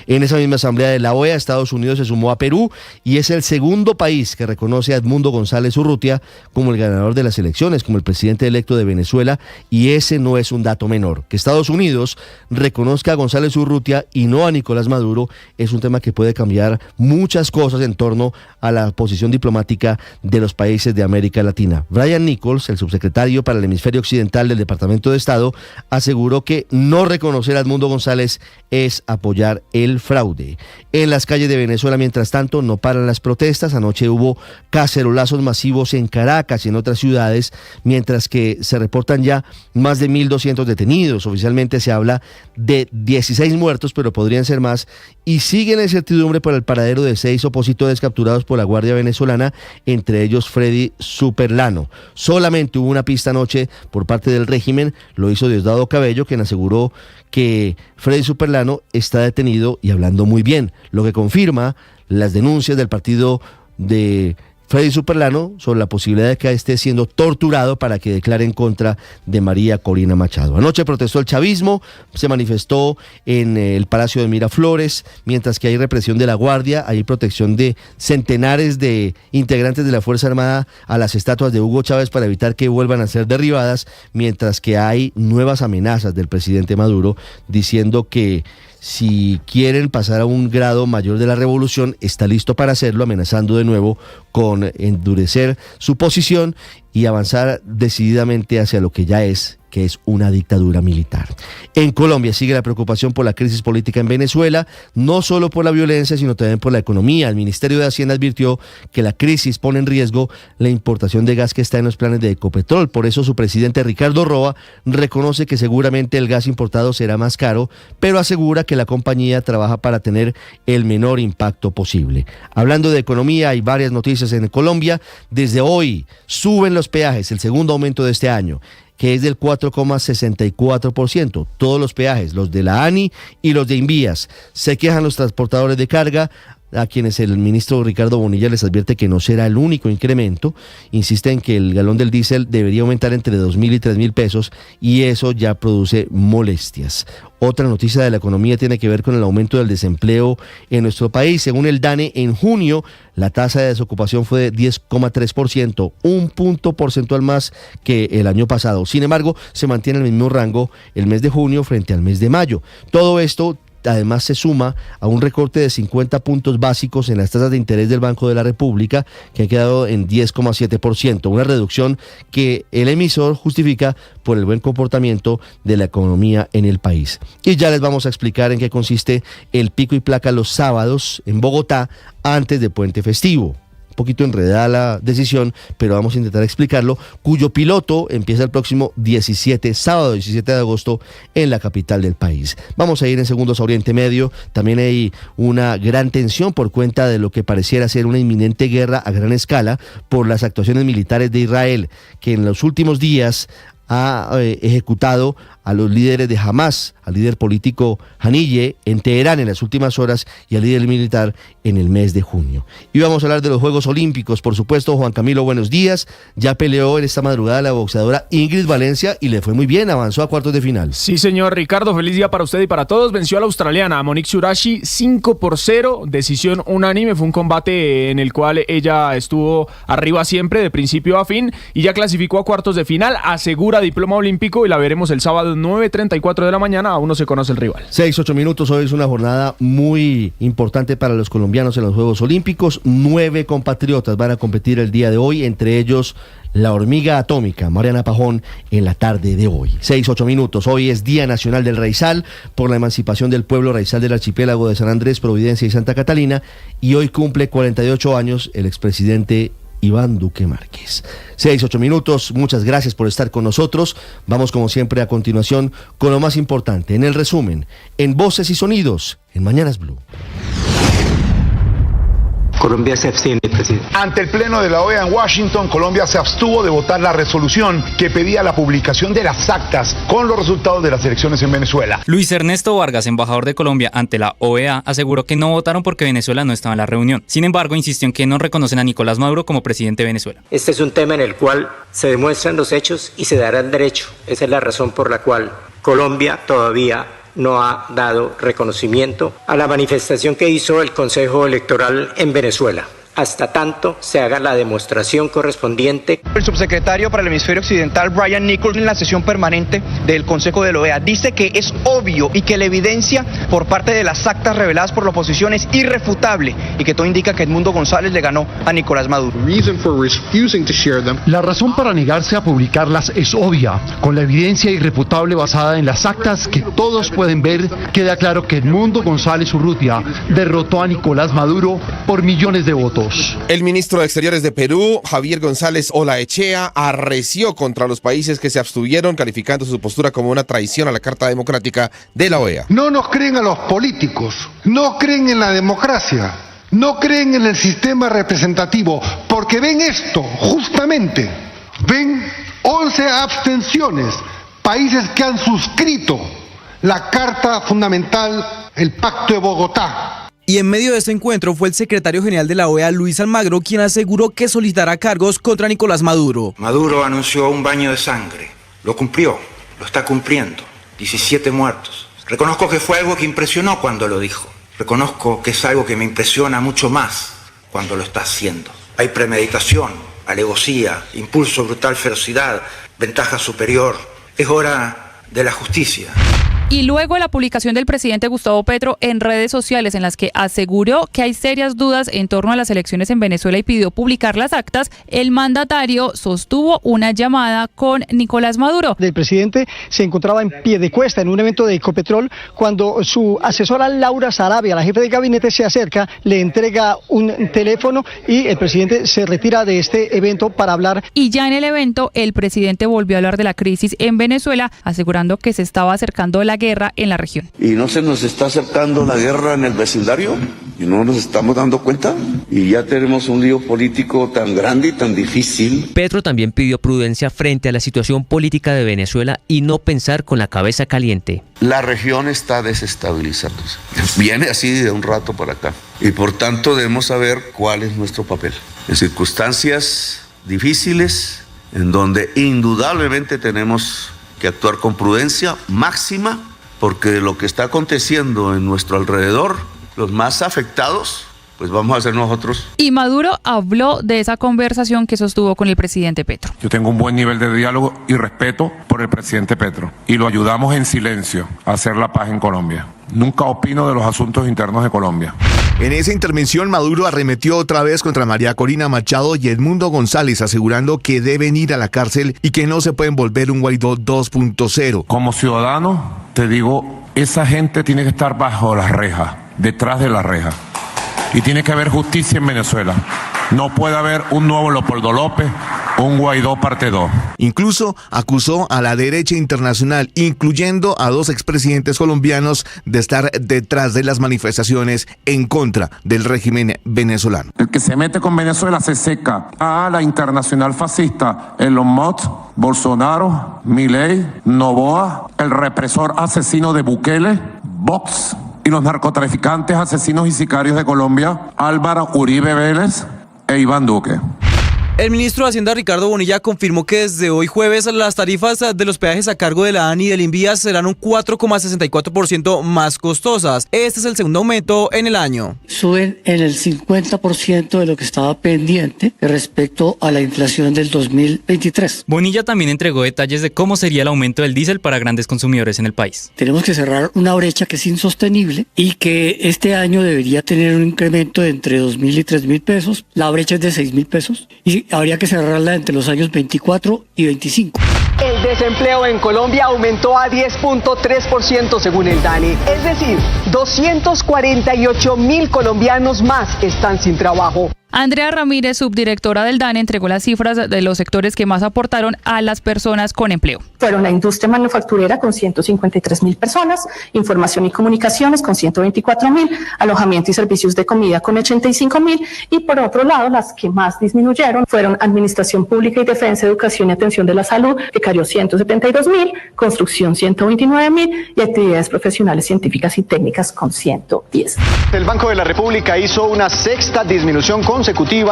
En esa misma asamblea de la OEA, Estados Unidos se sumó a Perú y es el segundo país que reconoce a Edmundo González Urrutia como el ganador de las elecciones, como el presidente electo de Venezuela, y ese no es un dato menor. Que Estados Unidos reconozca a González Urrutia y no a Nicolás Maduro es un tema que puede cambiar muchas cosas en torno a la posición diplomática de los países de América Latina. Brian Nichols, el subsecretario para el hemisferio occidental del Departamento de Estado, aseguró que no reconocer a Edmundo González es apoyar el fraude. En las calles de Venezuela, mientras tanto, no paran las protestas. Anoche hubo cacerolazos masivos en Caracas y en otras ciudades, mientras que se reportan ya más de 1.200 detenidos. Oficialmente se habla de 16 muertos, pero podrían ser más, y sigue la incertidumbre por el paradero de 6 opositores capturados por la Guardia Venezolana, entre ellos Freddy Superlano. Solamente hubo una pista anoche por parte del régimen, lo hizo Diosdado Cabello, quien aseguró que Freddy Superlano está detenido y hablando muy bien, lo que confirma las denuncias del partido de Freddy Superlano sobre la posibilidad de que esté siendo torturado para que declare en contra de María Corina Machado. Anoche protestó el chavismo, se manifestó en el Palacio de Miraflores, mientras que hay represión de la Guardia, hay protección de centenares de integrantes de la Fuerza Armada a las estatuas de Hugo Chávez para evitar que vuelvan a ser derribadas, mientras que hay nuevas amenazas del presidente Maduro diciendo que si quieren pasar a un grado mayor de la revolución, está listo para hacerlo, amenazando de nuevo con endurecer su posición y avanzar decididamente hacia lo que ya es, que es una dictadura militar. En Colombia sigue la preocupación por la crisis política en Venezuela, no solo por la violencia, sino también por la economía. El Ministerio de Hacienda advirtió que la crisis pone en riesgo la importación de gas que está en los planes de Ecopetrol. Por eso su presidente Ricardo Roa reconoce que seguramente el gas importado será más caro, pero asegura que la compañía trabaja para tener el menor impacto posible. Hablando de economía, hay varias noticias en Colombia. Desde hoy suben los peajes, el segundo aumento de este año, que es del 4,64%. Todos los peajes, los de la ANI y los de Invías. Se quejan los transportadores de carga, a quienes el ministro Ricardo Bonilla les advierte que no será el único incremento. Insiste en que el galón del diésel debería aumentar entre 2.000 y 3.000 pesos y eso ya produce molestias. Otra noticia de la economía tiene que ver con el aumento del desempleo en nuestro país. Según el DANE, en junio la tasa de desocupación fue de 10,3%, un punto porcentual más que el año pasado. Sin embargo, se mantiene el mismo rango el mes de junio frente al mes de mayo. Todo esto además se suma a un recorte de 50 puntos básicos en las tasas de interés del Banco de la República, que ha quedado en 10,7%, una reducción que el emisor justifica por el buen comportamiento de la economía en el país. Y ya les vamos a explicar en qué consiste el pico y placa los sábados en Bogotá antes de puente festivo. Un poquito enredada la decisión, pero vamos a intentar explicarlo, cuyo piloto empieza el próximo sábado 17 de agosto en la capital del país. Vamos a ir en segundos a Oriente Medio. También hay una gran tensión por cuenta de lo que pareciera ser una inminente guerra a gran escala por las actuaciones militares de Israel, que en los últimos días ha ejecutado a los líderes de Hamas, al líder político Haniyeh en Teherán en las últimas horas y al líder militar en el mes de junio. Y vamos a hablar de los Juegos Olímpicos, por supuesto. Juan Camilo, buenos días. Ya peleó en esta madrugada la boxeadora Ingrid Valencia y le fue muy bien, avanzó a cuartos de final. Sí, señor Ricardo, feliz día para usted y para todos. Venció a la australiana Monique Surashi 5-0, decisión unánime. Fue un combate en el cual ella estuvo arriba siempre, de principio a fin, y ya clasificó a cuartos de final, asegura diploma olímpico y la veremos el sábado 9:34 de la mañana, aún no se conoce el rival. 6-8 minutos, hoy es una jornada muy importante para los colombianos en los Juegos Olímpicos. 9 compatriotas van a competir el día de hoy, entre ellos la hormiga atómica, Mariana Pajón, en la tarde de hoy. 6-8 minutos, hoy es Día Nacional del Raizal, por la emancipación del pueblo raizal del archipiélago de San Andrés, Providencia y Santa Catalina, y hoy cumple 48 años el expresidente Iván Duque Márquez. 6-8 minutos, muchas gracias por estar con nosotros. Vamos como siempre a continuación con lo más importante, en el resumen, en Voces y Sonidos, en Mañanas Blue. Colombia se abstiene, presidente. Ante el Pleno de la OEA en Washington, Colombia se abstuvo de votar la resolución que pedía la publicación de las actas con los resultados de las elecciones en Venezuela. Luis Ernesto Vargas, embajador de Colombia ante la OEA, aseguró que no votaron porque Venezuela no estaba en la reunión. Sin embargo, insistió en que no reconocen a Nicolás Maduro como presidente de Venezuela. Este es un tema en el cual se demuestran los hechos y se dará el derecho. Esa es la razón por la cual Colombia todavía no ha dado reconocimiento a la manifestación que hizo el Consejo Electoral en Venezuela, hasta tanto se haga la demostración correspondiente. El subsecretario para el hemisferio occidental, Brian Nichols, en la sesión permanente del Consejo de la OEA, dice que es obvio y que la evidencia por parte de las actas reveladas por la oposición es irrefutable y que todo indica que Edmundo González le ganó a Nicolás Maduro. La razón para negarse a publicarlas es obvia. Con la evidencia irrefutable basada en las actas que todos pueden ver, queda claro que Edmundo González Urrutia derrotó a Nicolás Maduro por millones de votos. El ministro de Exteriores de Perú, Javier González Olaechea, arreció contra los países que se abstuvieron, calificando su postura como una traición a la Carta Democrática de la OEA. No nos creen a los políticos, no creen en la democracia, no creen en el sistema representativo, porque ven esto, justamente, ven 11 abstenciones, países que han suscrito la Carta Fundamental, el Pacto de Bogotá. Y en medio de este encuentro fue el secretario general de la OEA, Luis Almagro, quien aseguró que solicitará cargos contra Nicolás Maduro. Maduro anunció un baño de sangre. Lo cumplió, lo está cumpliendo. 17 muertos. Reconozco que fue algo que impresionó cuando lo dijo. Reconozco que es algo que me impresiona mucho más cuando lo está haciendo. Hay premeditación, alevosía, impulso brutal, ferocidad, ventaja superior. Es hora de la justicia. Y luego la publicación del presidente Gustavo Petro en redes sociales en las que aseguró que hay serias dudas en torno a las elecciones en Venezuela y pidió publicar las actas, el mandatario sostuvo una llamada con Nicolás Maduro. El presidente se encontraba en Piedecuesta en un evento de Ecopetrol cuando su asesora Laura Sarabia, la jefe de gabinete, se acerca, le entrega un teléfono y el presidente se retira de este evento para hablar. Y ya en el evento el presidente volvió a hablar de la crisis en Venezuela, asegurando que se estaba acercando la guerra en la región. ¿Y no se nos está acercando la guerra en el vecindario? ¿Y no nos estamos dando cuenta? Y ya tenemos un lío político tan grande y tan difícil. Petro también pidió prudencia frente a la situación política de Venezuela y no pensar con la cabeza caliente. La región está desestabilizándose. Viene así de un rato para acá. Y por tanto debemos saber cuál es nuestro papel. En circunstancias difíciles, en donde indudablemente tenemos que actuar con prudencia máxima, porque de lo que está aconteciendo en nuestro alrededor, los más afectados, pues vamos a ser nosotros. Y Maduro habló de esa conversación que sostuvo con el presidente Petro. Yo tengo un buen nivel de diálogo y respeto por el presidente Petro, y lo ayudamos en silencio a hacer la paz en Colombia. Nunca opino de los asuntos internos de Colombia. En esa intervención, Maduro arremetió otra vez contra María Corina Machado y Edmundo González, asegurando que deben ir a la cárcel y que no se pueden volver un Guaidó 2.0. Como ciudadano, te digo, esa gente tiene que estar bajo las rejas, detrás de las rejas. Y tiene que haber justicia en Venezuela. No puede haber un nuevo Leopoldo López, un Guaidó parte 2. Incluso acusó a la derecha internacional, incluyendo a dos expresidentes colombianos, de estar detrás de las manifestaciones en contra del régimen venezolano. El que se mete con Venezuela se seca. A la internacional fascista, Elon Musk, Bolsonaro, Milei, Noboa, el represor asesino de Bukele, Vox y los narcotraficantes, asesinos y sicarios de Colombia, Álvaro Uribe Vélez e Iván Duque. El ministro de Hacienda, Ricardo Bonilla, confirmó que desde hoy jueves las tarifas de los peajes a cargo de la ANI y del Invías serán un 4,64% más costosas. Este es el segundo aumento en el año. Suben en el 50% de lo que estaba pendiente respecto a la inflación del 2023. Bonilla también entregó detalles de cómo sería el aumento del diésel para grandes consumidores en el país. Tenemos que cerrar una brecha que es insostenible y que este año debería tener un incremento de entre 2.000 y 3.000 pesos. La brecha es de 6.000 pesos y habría que cerrarla entre los años 24 y 25. El desempleo en Colombia aumentó a 10.3% según el DANE. Es decir, 248.000 colombianos más están sin trabajo. Andrea Ramírez, subdirectora del DANE, entregó las cifras de los sectores que más aportaron a las personas con empleo. Fueron la industria manufacturera con 153.000 personas, información y comunicaciones con 124.000, alojamiento y servicios de comida con 85.000 y por otro lado las que más disminuyeron fueron administración pública y defensa, educación y atención de la salud, que cayó 172.000, construcción 129.000 y actividades profesionales, científicas y técnicas con 110. El Banco de la República hizo una sexta disminución consecutiva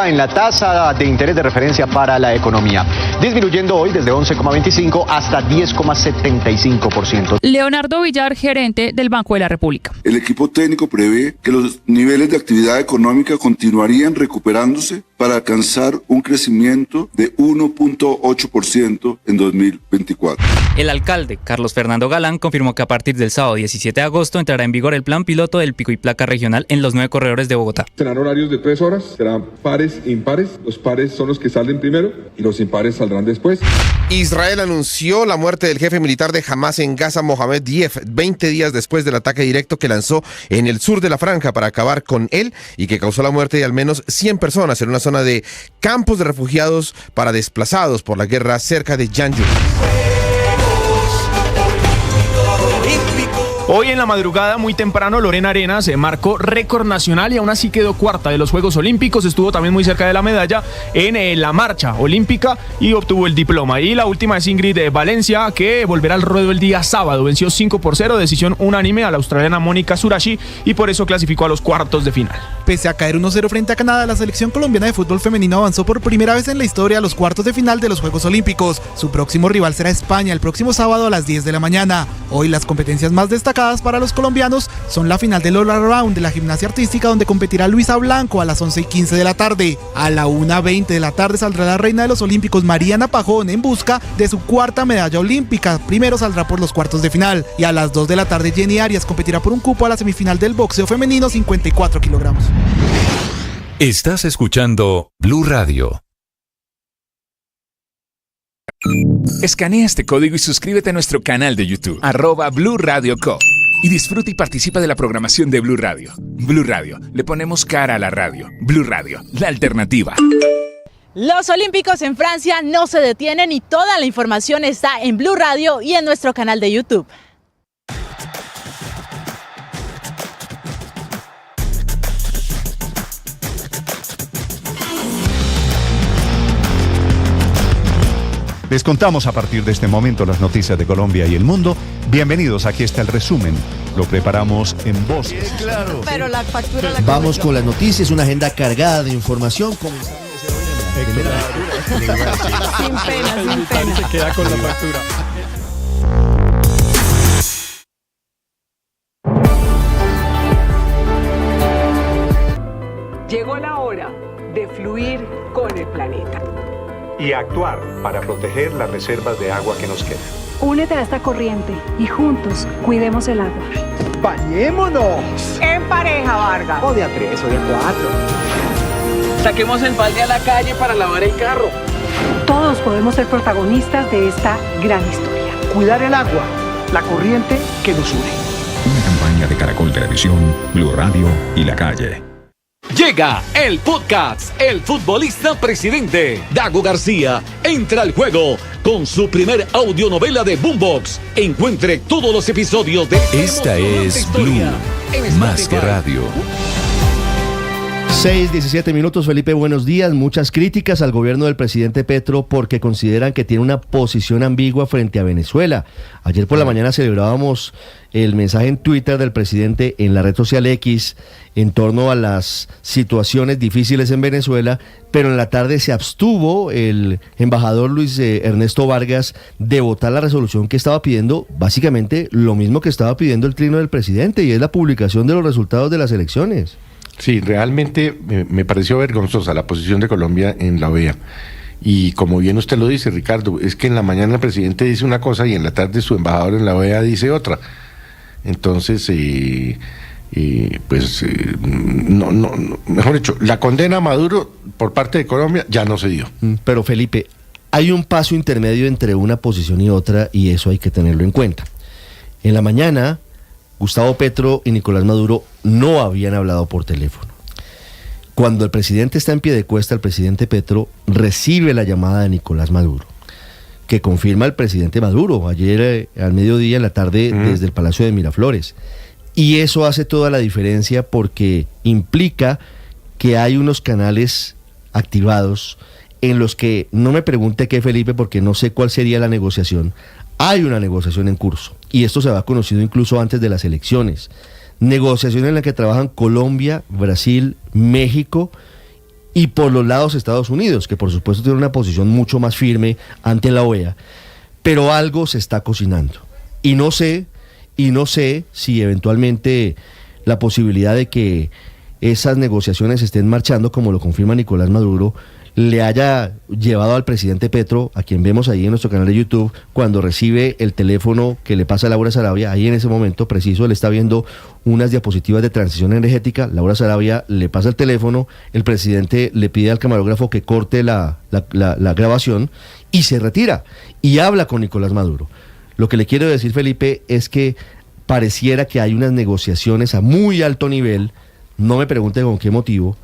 en la tasa de interés de referencia para la economía, disminuyendo hoy desde 11,25 hasta 10,75%. Leonardo Villar, gerente del Banco de la República. El equipo técnico prevé que los niveles de actividad económica continuarían recuperándose para alcanzar un crecimiento de 1.8% en 2024. El alcalde, Carlos Fernando Galán, confirmó que a partir del sábado 17 de agosto entrará en vigor el plan piloto del pico y placa regional en los 9 corredores de Bogotá. Serán horarios de 3 horas, serán pares e impares. Los pares son los que salen primero y los impares saldrán después. Israel anunció la muerte del jefe militar de Hamas en Gaza, Mohamed Dief, 20 días después del ataque directo que lanzó en el sur de la franja para acabar con él y que causó la muerte de al menos 100 personas en una zona de campos de refugiados para desplazados por la guerra cerca de Jan Yunis. Hoy en la madrugada, muy temprano, Lorena Arenas marcó récord nacional y aún así quedó cuarta de los Juegos Olímpicos. Estuvo también muy cerca de la medalla en la marcha olímpica y obtuvo el diploma. Y la última es Ingrid Valencia, que volverá al ruedo el día sábado. Venció 5-0, decisión unánime a la australiana Mónica Surashi y por eso clasificó a los cuartos de final. Pese a caer 1-0 frente a Canadá, la selección colombiana de fútbol femenino avanzó por primera vez en la historia a los cuartos de final de los Juegos Olímpicos. Su próximo rival será España el próximo sábado a las 10 de la mañana. Hoy las competencias más destacadas para los colombianos son la final del All Around de la gimnasia artística, donde competirá Luisa Blanco a las 11:15 de la tarde. A la 1:20 de la tarde saldrá la reina de los Olímpicos, Mariana Pajón, en busca de su cuarta medalla olímpica. Primero saldrá por los cuartos de final. Y a las 2 de la tarde Jenny Arias competirá por un cupo a la semifinal del boxeo femenino, 54 kilogramos. Estás escuchando Blue Radio. Escanea este código y suscríbete a nuestro canal de YouTube, @Blue Radio Co. Y disfruta y participa de la programación de Blue Radio. Blue Radio, le ponemos cara a la radio. Blue Radio, la alternativa. Los Olímpicos en Francia no se detienen y toda la información está en Blue Radio y en nuestro canal de YouTube. Les contamos a partir de este momento las noticias de Colombia y el mundo. Bienvenidos, aquí está el resumen. Lo preparamos en voces. Claro. Pero la factura la Vamos con las noticias, una agenda cargada de información. Sin pena, sin pena. Se queda con la factura. Llegó la hora de fluir con el planeta y actuar para proteger las reservas de agua que nos quedan. Únete a esta corriente y juntos cuidemos el agua. ¡Bañémonos! En pareja, Vargas. O de a 3 o de a 4. Saquemos el balde a la calle para lavar el carro. Todos podemos ser protagonistas de esta gran historia. Cuidar el agua, la corriente que nos une. Una campaña de Caracol Televisión, Blue Radio y La Calle. Llega el podcast El Futbolista Presidente. Dago García entra al juego con su primer audionovela de Boombox. Encuentre todos los episodios de Esta es Blue, más que radio. 6:17 minutos, Felipe, buenos días. Muchas críticas al gobierno del presidente Petro porque consideran que tiene una posición ambigua frente a Venezuela. Ayer por la mañana celebrábamos el mensaje en Twitter del presidente en la red social X en torno a las situaciones difíciles en Venezuela, pero en la tarde se abstuvo el embajador Luis Ernesto Vargas de votar la resolución que estaba pidiendo básicamente lo mismo que estaba pidiendo el trino del presidente, y es la publicación de los resultados de las elecciones. Sí, realmente me pareció vergonzosa la posición de Colombia en la OEA. Y como bien usted lo dice, Ricardo, es que en la mañana el presidente dice una cosa y en la tarde su embajador en la OEA dice otra. Entonces, mejor dicho, la condena a Maduro por parte de Colombia ya no se dio. Pero Felipe, hay un paso intermedio entre una posición y otra, y eso hay que tenerlo en cuenta. En la mañana, Gustavo Petro y Nicolás Maduro no habían hablado por teléfono. Cuando el presidente está en piedecuesta, el presidente Petro recibe la llamada de Nicolás Maduro, que confirma el presidente Maduro ayer al mediodía en la tarde desde el Palacio de Miraflores. Y eso hace toda la diferencia porque implica que hay unos canales activados en los que, no me pregunte qué, Felipe, porque no sé cuál sería la negociación. Hay una negociación en curso y esto se va conocido incluso antes de las elecciones. Negociación en la que trabajan Colombia, Brasil, México y por los lados Estados Unidos, que por supuesto tiene una posición mucho más firme ante la OEA, pero algo se está cocinando. Y no sé si eventualmente la posibilidad de que esas negociaciones estén marchando, como lo confirma Nicolás Maduro, le haya llevado al presidente Petro, a quien vemos ahí en nuestro canal de YouTube, cuando recibe el teléfono que le pasa a Laura Sarabia, ahí en ese momento preciso, él está viendo unas diapositivas de transición energética, Laura Sarabia le pasa el teléfono, el presidente le pide al camarógrafo que corte la grabación y se retira, y habla con Nicolás Maduro. Lo que le quiero decir, Felipe, es que pareciera que hay unas negociaciones a muy alto nivel, no me pregunte con qué motivo,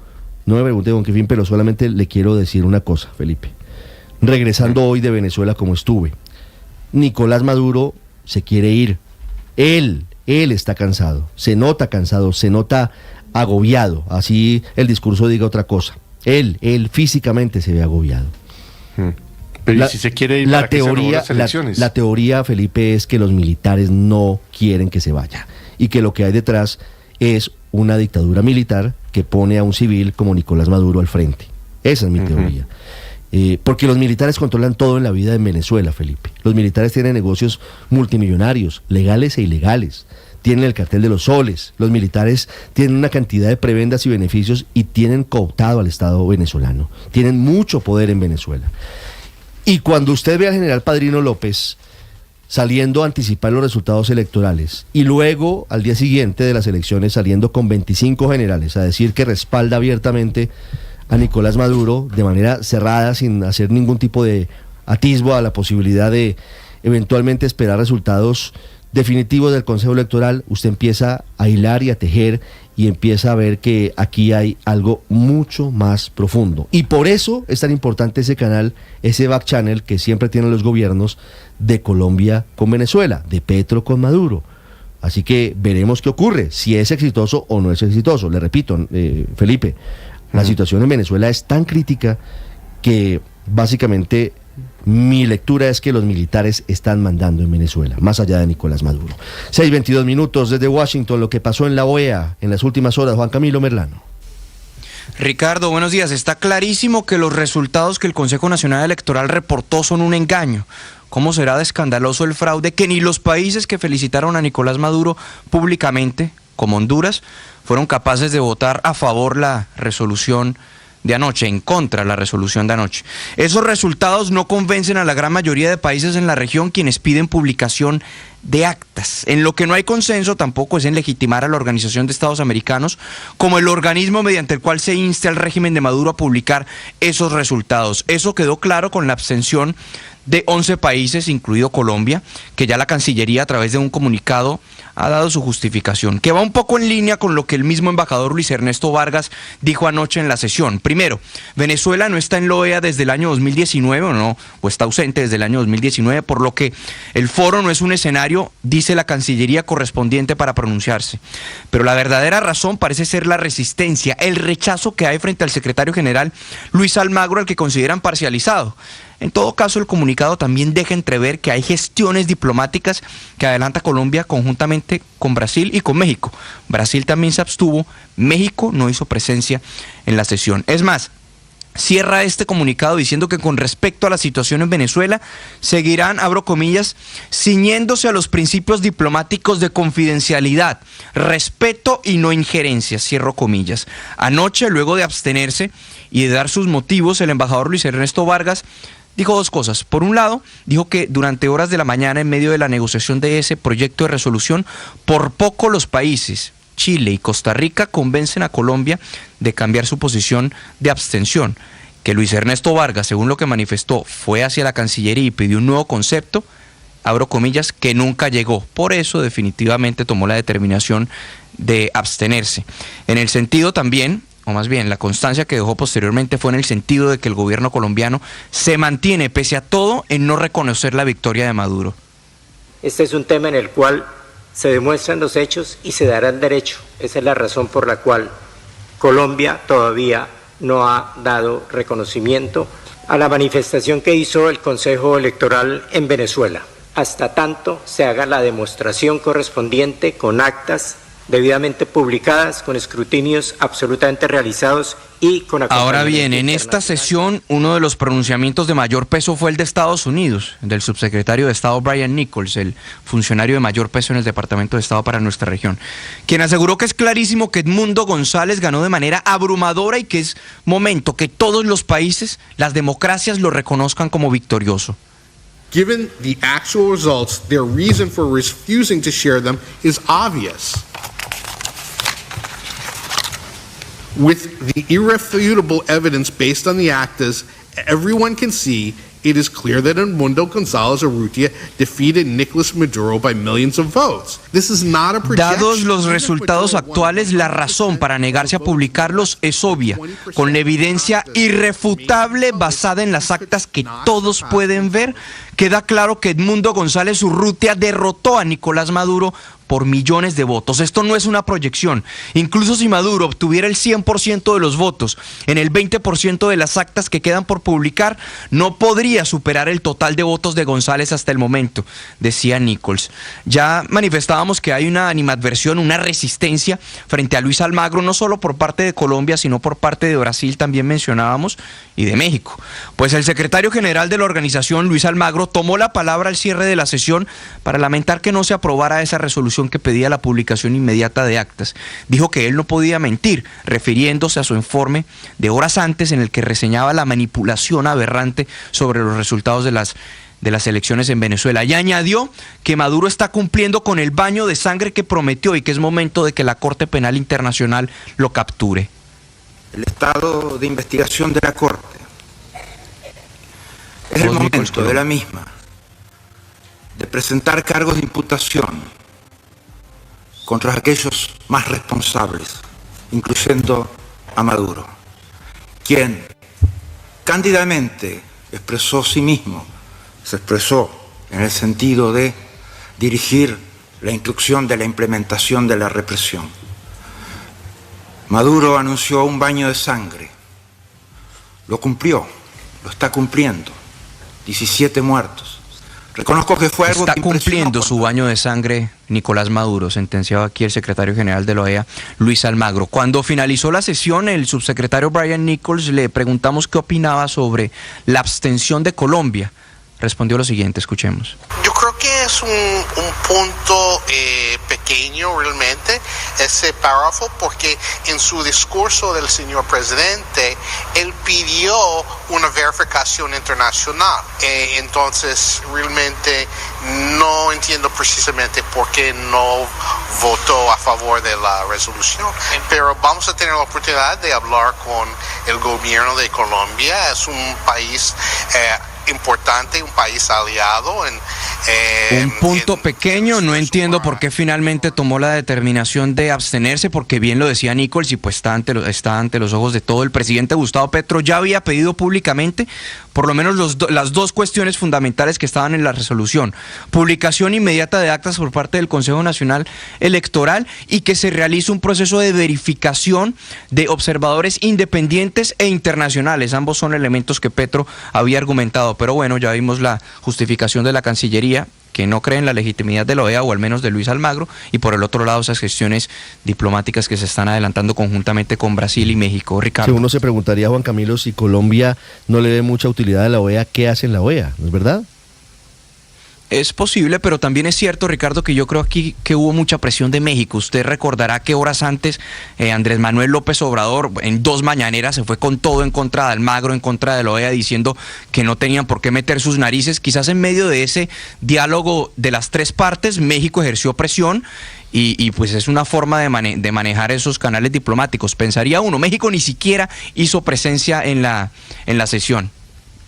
no me pregunte con qué fin, pero solamente le quiero decir una cosa, Felipe. Regresando hoy de Venezuela como estuve, Nicolás Maduro se quiere ir. Él está cansado, se nota agobiado, así el discurso diga otra cosa. Él físicamente se ve agobiado. Pero si se quiere ir, ¿para qué se robó las elecciones? La teoría, Felipe, es que los militares no quieren que se vaya y que lo que hay detrás es una dictadura militar que pone a un civil como Nicolás Maduro al frente. Esa es mi teoría. Porque los militares controlan todo en la vida en Venezuela, Felipe. Los militares tienen negocios multimillonarios, legales e ilegales. Tienen el cartel de los soles. Los militares tienen una cantidad de prebendas y beneficios y tienen cooptado al Estado venezolano. Tienen mucho poder en Venezuela. Y cuando usted ve al general Padrino López saliendo a anticipar los resultados electorales y luego al día siguiente de las elecciones saliendo con 25 generales a decir que respalda abiertamente a Nicolás Maduro de manera cerrada, sin hacer ningún tipo de atisbo a la posibilidad de eventualmente esperar resultados definitivos del Consejo Electoral, usted empieza a hilar y a tejer y empieza a ver que aquí hay algo mucho más profundo. Y por eso es tan importante ese canal, ese back channel que siempre tienen los gobiernos de Colombia con Venezuela, de Petro con Maduro. Así que veremos qué ocurre, si es exitoso o no es exitoso. Le repito, Felipe, la situación en Venezuela es tan crítica que básicamente mi lectura es que los militares están mandando en Venezuela, más allá de Nicolás Maduro. 6:22 minutos desde Washington, lo que pasó en la OEA en las últimas horas. Juan Camilo Merlano. Ricardo, buenos días. Está clarísimo que los resultados que el Consejo Nacional Electoral reportó son un engaño. ¿Cómo será de escandaloso el fraude que ni los países que felicitaron a Nicolás Maduro públicamente, como Honduras, fueron capaces de votar a favor la resolución de anoche, en contra de la resolución de anoche? Esos resultados no convencen a la gran mayoría de países en la región, quienes piden publicación de actas. En lo que no hay consenso tampoco es en legitimar a la Organización de Estados Americanos como el organismo mediante el cual se inste al régimen de Maduro a publicar esos resultados. Eso quedó claro con la abstención de 11 países, incluido Colombia, que ya la Cancillería a través de un comunicado ha dado su justificación, que va un poco en línea con lo que el mismo embajador Luis Ernesto Vargas dijo anoche en la sesión. Primero, Venezuela no está en la OEA desde el año 2019, o está ausente desde el año 2019, por lo que el foro no es un escenario, dice la Cancillería, correspondiente para pronunciarse. Pero la verdadera razón parece ser la resistencia, el rechazo que hay frente al secretario general Luis Almagro, al que consideran parcializado. En todo caso, el comunicado también deja entrever que hay gestiones diplomáticas que adelanta Colombia conjuntamente con Brasil y con México. Brasil también se abstuvo, México no hizo presencia en la sesión. Es más, cierra este comunicado diciendo que con respecto a la situación en Venezuela, seguirán, abro comillas, ciñéndose a los principios diplomáticos de confidencialidad, respeto y no injerencia, cierro comillas. Anoche, luego de abstenerse y de dar sus motivos, el embajador Luis Ernesto Vargas dijo dos cosas. Por un lado, dijo que durante horas de la mañana, en medio de la negociación de ese proyecto de resolución, por poco los países, Chile y Costa Rica, convencen a Colombia de cambiar su posición de abstención. Que Luis Ernesto Vargas, según lo que manifestó, fue hacia la Cancillería y pidió un nuevo concepto, abro comillas, que nunca llegó. Por eso definitivamente tomó la determinación de abstenerse. En el sentido también, o más bien la constancia que dejó posteriormente fue en el sentido de que el gobierno colombiano se mantiene, pese a todo, en no reconocer la victoria de Maduro. Este es un tema en el cual se demuestran los hechos y se darán derecho. Esa es la razón por la cual Colombia todavía no ha dado reconocimiento a la manifestación que hizo el Consejo Electoral en Venezuela, hasta tanto se haga la demostración correspondiente con actas debidamente publicadas, con escrutinios absolutamente realizados y con acompañamiento. Ahora bien, en esta sesión uno de los pronunciamientos de mayor peso fue el de Estados Unidos, del subsecretario de Estado Brian Nichols, el funcionario de mayor peso en el Departamento de Estado para nuestra región, quien aseguró que es clarísimo que Edmundo González ganó de manera abrumadora y que es momento que todos los países, las democracias, lo reconozcan como victorioso. Given the actual results, their reason for refusing to share them is obvious. With the irrefutable evidence based on the actas, everyone can see it is clear that Edmundo González Urrutia defeated Nicolás Maduro by millions of votes. This is not a projection. Dados los resultados actuales, la razón para negarse a publicarlos es obvia, con la evidencia irrefutable basada en las actas que todos pueden ver. Queda claro que Edmundo González Urrutia derrotó a Nicolás Maduro por millones de votos. Esto no es una proyección. Incluso si Maduro obtuviera el 100% de los votos en el 20% de las actas que quedan por publicar, no podría superar el total de votos de González hasta el momento, decía Nichols. Ya manifestábamos que hay una animadversión, una resistencia frente a Luis Almagro, no solo por parte de Colombia, sino por parte de Brasil, también mencionábamos, y de México. Pues el secretario general de la organización, Luis Almagro, tomó la palabra al cierre de la sesión para lamentar que no se aprobara esa resolución que pedía la publicación inmediata de actas. Dijo que él no podía mentir, refiriéndose a su informe de horas antes en el que reseñaba la manipulación aberrante sobre los resultados de las elecciones en Venezuela. Y añadió que Maduro está cumpliendo con el baño de sangre que prometió y que es momento de que la Corte Penal Internacional lo capture. El estado de investigación de la Corte es el momento de la misma de presentar cargos de imputación contra aquellos más responsables, incluyendo a Maduro, quien cándidamente expresó sí mismo, se expresó en el sentido de dirigir la instrucción de la implementación de la represión. Maduro anunció un baño de sangre, lo cumplió, lo está cumpliendo, 17 muertos. Reconozco que fue algo que cumpliendo su baño de sangre Nicolás Maduro, sentenciaba aquí el secretario general de la OEA, Luis Almagro. Cuando finalizó la sesión, el subsecretario Brian Nichols le preguntamos qué opinaba sobre la abstención de Colombia. Respondió lo siguiente, escuchemos. Yo creo que es un punto pequeño realmente ese párrafo, porque en su discurso del señor presidente él pidió una verificación internacional. Entonces realmente no entiendo precisamente por qué no votó a favor de la resolución, pero vamos a tener la oportunidad de hablar con el gobierno de Colombia. Es un país importante, un país aliado. Un punto pequeño, no entiendo por qué finalmente tomó la determinación de abstenerse, porque bien lo decía Nichols y pues está ante los ojos de todo. El presidente Gustavo Petro ya había pedido públicamente por lo menos las dos cuestiones fundamentales que estaban en la resolución: publicación inmediata de actas por parte del Consejo Nacional Electoral y que se realice un proceso de verificación de observadores independientes e internacionales. Ambos son elementos que Petro había argumentado, pero bueno, ya vimos la justificación de la Cancillería, que no cree en la legitimidad de la OEA, o al menos de Luis Almagro, y por el otro lado esas gestiones diplomáticas que se están adelantando conjuntamente con Brasil y México. Ricardo. Si uno se preguntaría, Juan Camilo, si Colombia no le ve mucha utilidad a la OEA, ¿qué hace en la OEA? ¿No es verdad? Es posible, pero también es cierto, Ricardo, que yo creo aquí que hubo mucha presión de México. Usted recordará que horas antes Andrés Manuel López Obrador en 2 mañaneras se fue con todo en contra de Almagro, en contra de la OEA, diciendo que no tenían por qué meter sus narices. Quizás en medio de ese diálogo de las 3 partes, México ejerció presión y pues es una forma de manejar esos canales diplomáticos. Pensaría uno, México ni siquiera hizo presencia en la sesión.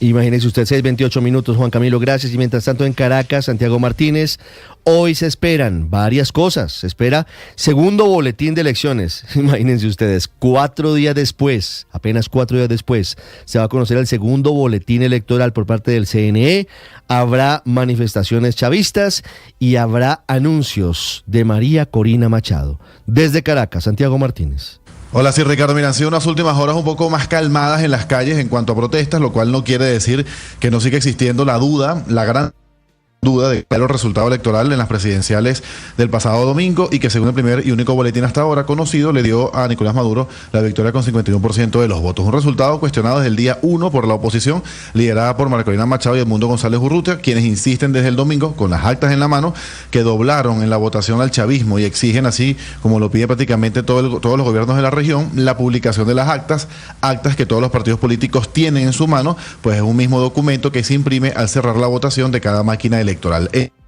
Imagínese usted, 6:28 minutos, Juan Camilo, gracias. Y mientras tanto en Caracas, Santiago Martínez, hoy se esperan varias cosas. Se espera segundo boletín de elecciones. Imagínense ustedes, 4 días después, apenas 4 días después, se va a conocer el segundo boletín electoral por parte del CNE. Habrá manifestaciones chavistas y habrá anuncios de María Corina Machado. Desde Caracas, Santiago Martínez. Hola, sí, Ricardo. Mira, han sido unas últimas horas un poco más calmadas en las calles en cuanto a protestas, lo cual no quiere decir que no siga existiendo la duda, la gran duda de el resultado electoral en las presidenciales del pasado domingo y que según el primer y único boletín hasta ahora conocido le dio a Nicolás Maduro la victoria con 51% de los votos. Un resultado cuestionado desde el día 1 por la oposición liderada por María Corina Machado y Edmundo González Urrutia, quienes insisten desde el domingo con las actas en la mano que doblaron en la votación al chavismo y exigen, así como lo pide prácticamente todos los gobiernos de la región, la publicación de las actas que todos los partidos políticos tienen en su mano, pues es un mismo documento que se imprime al cerrar la votación de cada máquina electoral.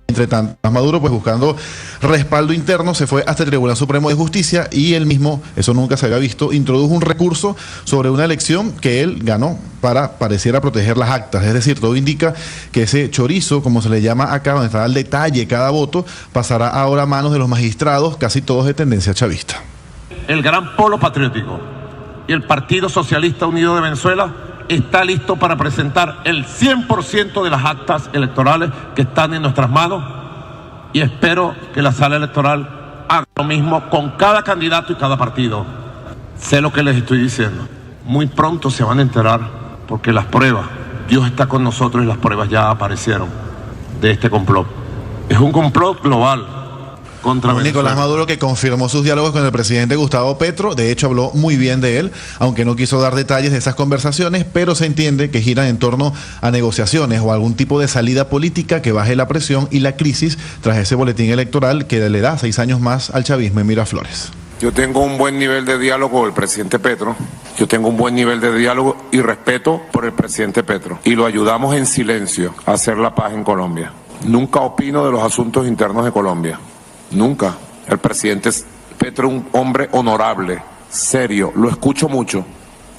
Entre tanto, Maduro, pues buscando respaldo interno, se fue hasta el Tribunal Supremo de Justicia y él mismo, eso nunca se había visto, introdujo un recurso sobre una elección que él ganó para pareciera proteger las actas. Es decir, todo indica que ese chorizo, como se le llama acá, donde está el detalle cada voto, pasará ahora a manos de los magistrados, casi todos de tendencia chavista. El gran polo patriótico y el Partido Socialista Unido de Venezuela está listo para presentar el 100% de las actas electorales que están en nuestras manos y espero que la sala electoral haga lo mismo con cada candidato y cada partido. Sé lo que les estoy diciendo. Muy pronto se van a enterar porque las pruebas, Dios está con nosotros y las pruebas ya aparecieron de este complot. Es un complot global. Nicolás Maduro, que confirmó sus diálogos con el presidente Gustavo Petro, de hecho habló muy bien de él, aunque no quiso dar detalles de esas conversaciones, pero se entiende que giran en torno a negociaciones o algún tipo de salida política que baje la presión y la crisis tras ese boletín electoral que le da 6 años más al chavismo en Miraflores. Yo tengo un buen nivel de diálogo con el presidente Petro, yo tengo un buen nivel de diálogo y respeto por el presidente Petro, y lo ayudamos en silencio a hacer la paz en Colombia. Nunca opino de los asuntos internos de Colombia. Nunca. El presidente Petro es un hombre honorable, serio, lo escucho mucho.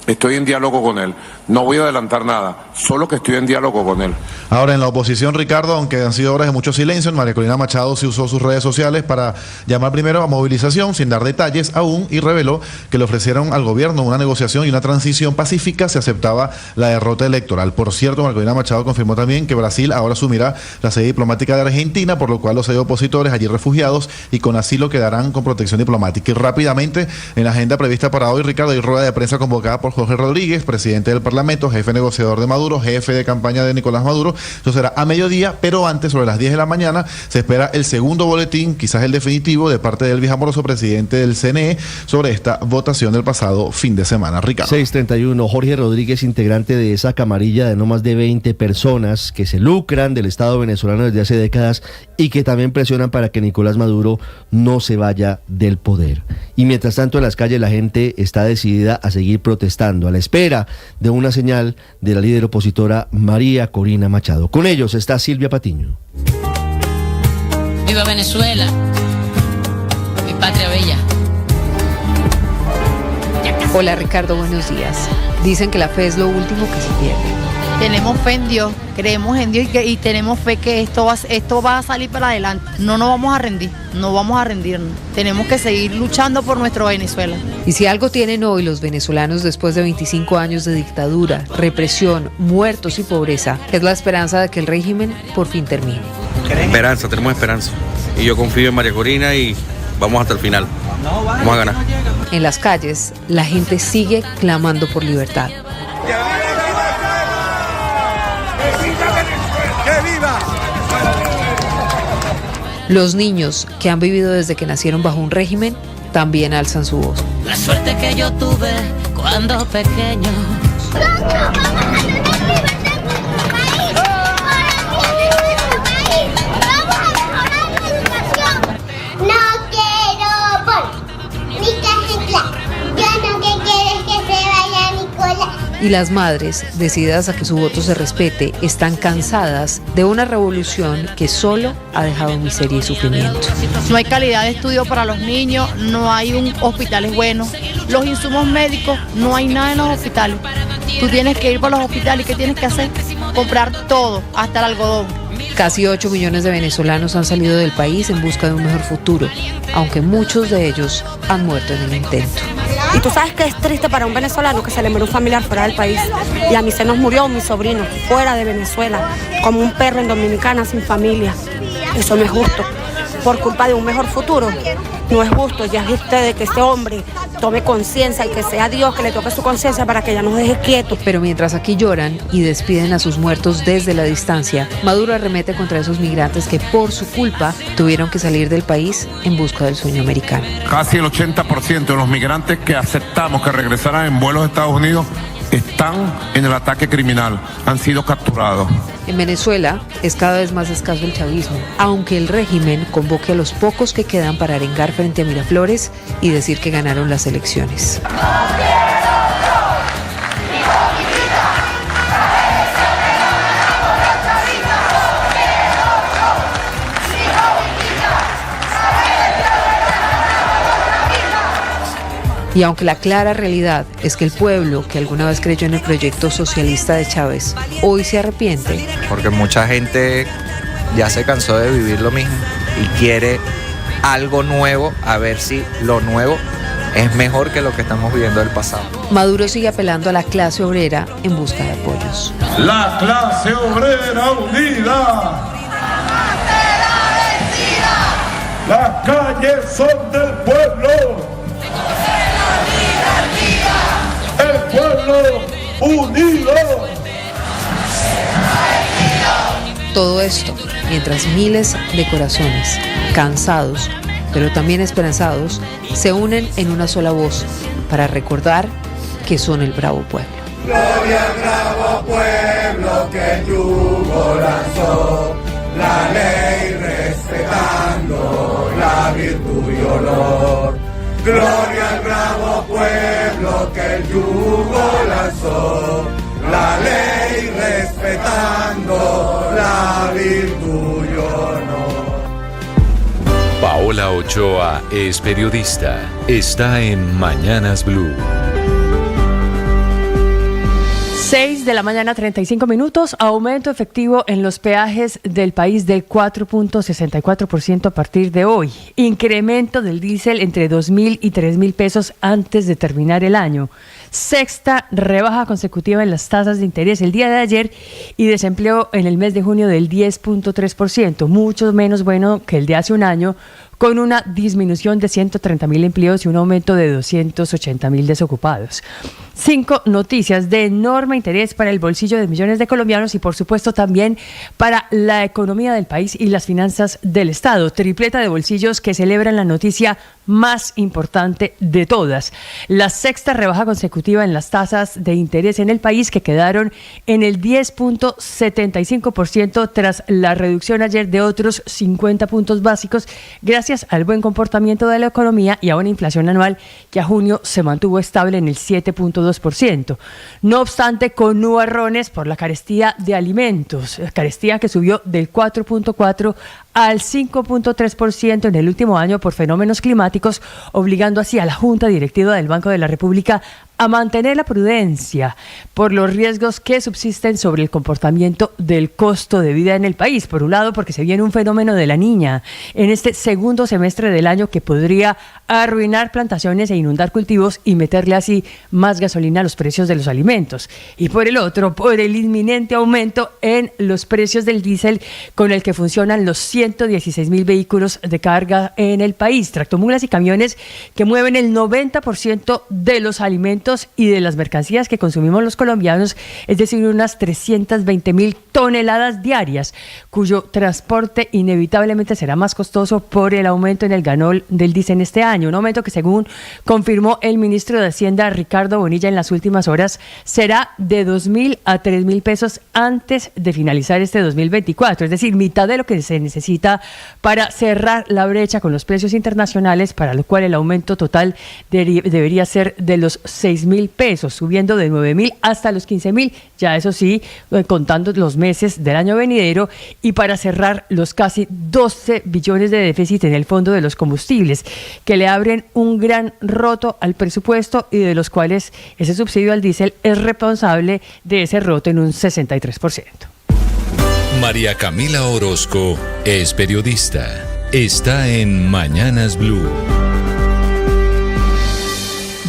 Estoy en diálogo con él. No voy a adelantar nada, solo que estoy en diálogo con él. Ahora, en la oposición, Ricardo, aunque han sido horas de mucho silencio, María Corina Machado sí usó sus redes sociales para llamar primero a movilización, sin dar detalles aún, y reveló que le ofrecieron al gobierno una negociación y una transición pacífica si aceptaba la derrota electoral. Por cierto, María Corina Machado confirmó también que Brasil ahora asumirá la sede diplomática de Argentina, por lo cual los opositores allí refugiados y con asilo quedarán con protección diplomática. Y rápidamente, en la agenda prevista para hoy, Ricardo, hay rueda de prensa convocada por Jorge Rodríguez, presidente del Parlamento, jefe negociador de Maduro, jefe de campaña de Nicolás Maduro. Eso será a mediodía, pero antes, sobre las 10 de la mañana, se espera el segundo boletín, quizás el definitivo, de parte del Vijamoroso, presidente del CNE, sobre esta votación del pasado fin de semana. Ricardo. 6:31, Jorge Rodríguez, integrante de esa camarilla de no más de 20 personas que se lucran del Estado venezolano desde hace décadas y que también presionan para que Nicolás Maduro no se vaya del poder. Y mientras tanto, en las calles la gente está decidida a seguir protestando, a la espera de una señal de la líder opositora María Corina Machado. Con ellos está Silvia Patiño. Viva Venezuela, mi patria bella. Hola Ricardo, buenos días. Dicen que la fe es lo último que se pierde. Tenemos fe en Dios, creemos en Dios y tenemos fe que esto va a salir para adelante. No nos vamos a rendir, no vamos a rendirnos. Tenemos que seguir luchando por nuestro Venezuela. Y si algo tienen hoy los venezolanos después de 25 años de dictadura, represión, muertos y pobreza, es la esperanza de que el régimen por fin termine. Esperanza, tenemos esperanza. Y yo confío en María Corina y vamos hasta el final. Vamos a ganar. En las calles, la gente sigue clamando por libertad. Los niños que han vivido desde que nacieron bajo un régimen también alzan su voz. La suerte que yo tuve cuando pequeño. Y las madres, decididas a que su voto se respete, están cansadas de una revolución que solo ha dejado miseria y sufrimiento. No hay calidad de estudio para los niños, no hay hospitales buenos, los insumos médicos, no hay nada en los hospitales. Tú tienes que ir por los hospitales y ¿qué tienes que hacer? Comprar todo, hasta el algodón. Casi 8 millones de venezolanos han salido del país en busca de un mejor futuro, aunque muchos de ellos han muerto en el intento. Y tú sabes que es triste para un venezolano que se le muere un familiar fuera del país. Y a mí se nos murió mi sobrino fuera de Venezuela, como un perro en Dominicana sin familia. Eso no es justo. Por culpa de un mejor futuro, no es justo. Ya es usted de que este hombre tome conciencia y que sea Dios que le toque su conciencia para que ya nos deje quietos. Pero mientras aquí lloran y despiden a sus muertos desde la distancia, Maduro arremete contra esos migrantes que por su culpa tuvieron que salir del país en busca del sueño americano. Casi el 80% de los migrantes que aceptamos que regresaran en vuelos a Estados Unidos están en el ataque criminal, han sido capturados. En Venezuela es cada vez más escaso el chavismo, aunque el régimen convoque a los pocos que quedan para arengar frente a Miraflores y decir que ganaron las elecciones. Y aunque la clara realidad es que el pueblo que alguna vez creyó en el proyecto socialista de Chávez, hoy se arrepiente. Porque mucha gente ya se cansó de vivir lo mismo y quiere algo nuevo, a ver si lo nuevo es mejor que lo que estamos viviendo del pasado. Maduro sigue apelando a la clase obrera en busca de apoyos. La clase obrera unida. Las calles son del pueblo. El pueblo unido. Todo esto mientras miles de corazones, cansados, pero también esperanzados, se unen en una sola voz para recordar que son el bravo pueblo. Gloria al bravo pueblo que el yugo lanzó, la ley respetando la virtud y honor. Gloria al bravo pueblo que el yugo lanzó, la ley respetando la virtud y honor. Paola Ochoa es periodista. Está en Mañanas Blue. 6 de la mañana, 35 minutos. Aumento efectivo en los peajes del país del 4.64% a partir de hoy. Incremento del diésel entre 2.000 y 3.000 pesos antes de terminar el año. Sexta rebaja consecutiva en las tasas de interés el día de ayer y desempleo en el mes de junio del 10.3%, mucho menos bueno que el de hace un año, con una disminución de 130.000 empleos y un aumento de 280.000 desocupados. 5 noticias de enorme interés para el bolsillo de millones de colombianos y por supuesto también para la economía del país y las finanzas del Estado. Tripleta de bolsillos que celebran la noticia más importante de todas. La sexta rebaja consecutiva en las tasas de interés en el país, que quedaron en el 10.75% tras la reducción ayer de otros 50 puntos básicos, gracias al buen comportamiento de la economía y a una inflación anual que a junio se mantuvo estable en el 7.2%. No obstante, con nubarrones por la carestía de alimentos, carestía que subió del 4.4% al 5.3% en el último año por fenómenos climáticos, obligando así a la Junta Directiva del Banco de la República a mantener la prudencia por los riesgos que subsisten sobre el comportamiento del costo de vida en el país. Por un lado, porque se viene un fenómeno de la Niña en este segundo semestre del año que podría arruinar plantaciones e inundar cultivos y meterle así más gasolina a los precios de los alimentos. Y por el otro, por el inminente aumento en los precios del diésel con el que funcionan los 116.000 vehículos de carga en el país, tractomulas y camiones que mueven el 90% de los alimentos y de las mercancías que consumimos los colombianos, es decir, unas 320.000 toneladas diarias, cuyo transporte inevitablemente será más costoso por el aumento en el ganol del diésel este año, un aumento que, según confirmó el ministro de Hacienda Ricardo Bonilla en las últimas horas, será de 2.000 a 3.000 pesos antes de finalizar este 2024, es decir, mitad de lo que se necesita para cerrar la brecha con los precios internacionales, para lo cual el aumento total debería ser de los 6.000 6.000 pesos, subiendo de 9.000 hasta los 15.000, ya eso sí, contando los meses del año venidero, y para cerrar los casi 12 billones de déficit en el fondo de los combustibles, que le abren un gran roto al presupuesto y de los cuales ese subsidio al diésel es responsable de ese roto en un 63%. María Camila Orozco es periodista. Está en Mañanas Blue.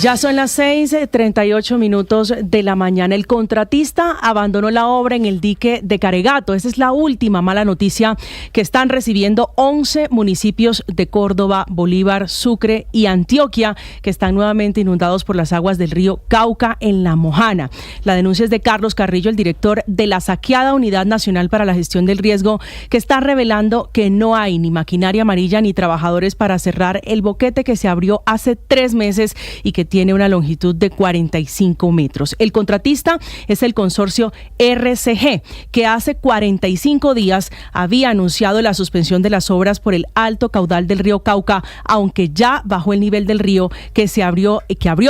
Ya son las 6:38 de la mañana. El contratista abandonó la obra en el dique de Caregato. Esa es la última mala noticia que están recibiendo 11 municipios de Córdoba, Bolívar, Sucre y Antioquia, que están nuevamente inundados por las aguas del río Cauca en La Mojana. La denuncia es de Carlos Carrillo, el director de la saqueada Unidad Nacional para la Gestión del Riesgo, que está revelando que no hay ni maquinaria amarilla ni trabajadores para cerrar el boquete que se abrió hace 3 meses y que tiene una longitud de 45 metros. El contratista es el consorcio RCG, que hace 45 días había anunciado la suspensión de las obras por el alto caudal del río Cauca, aunque ya bajó el nivel del río, que abrió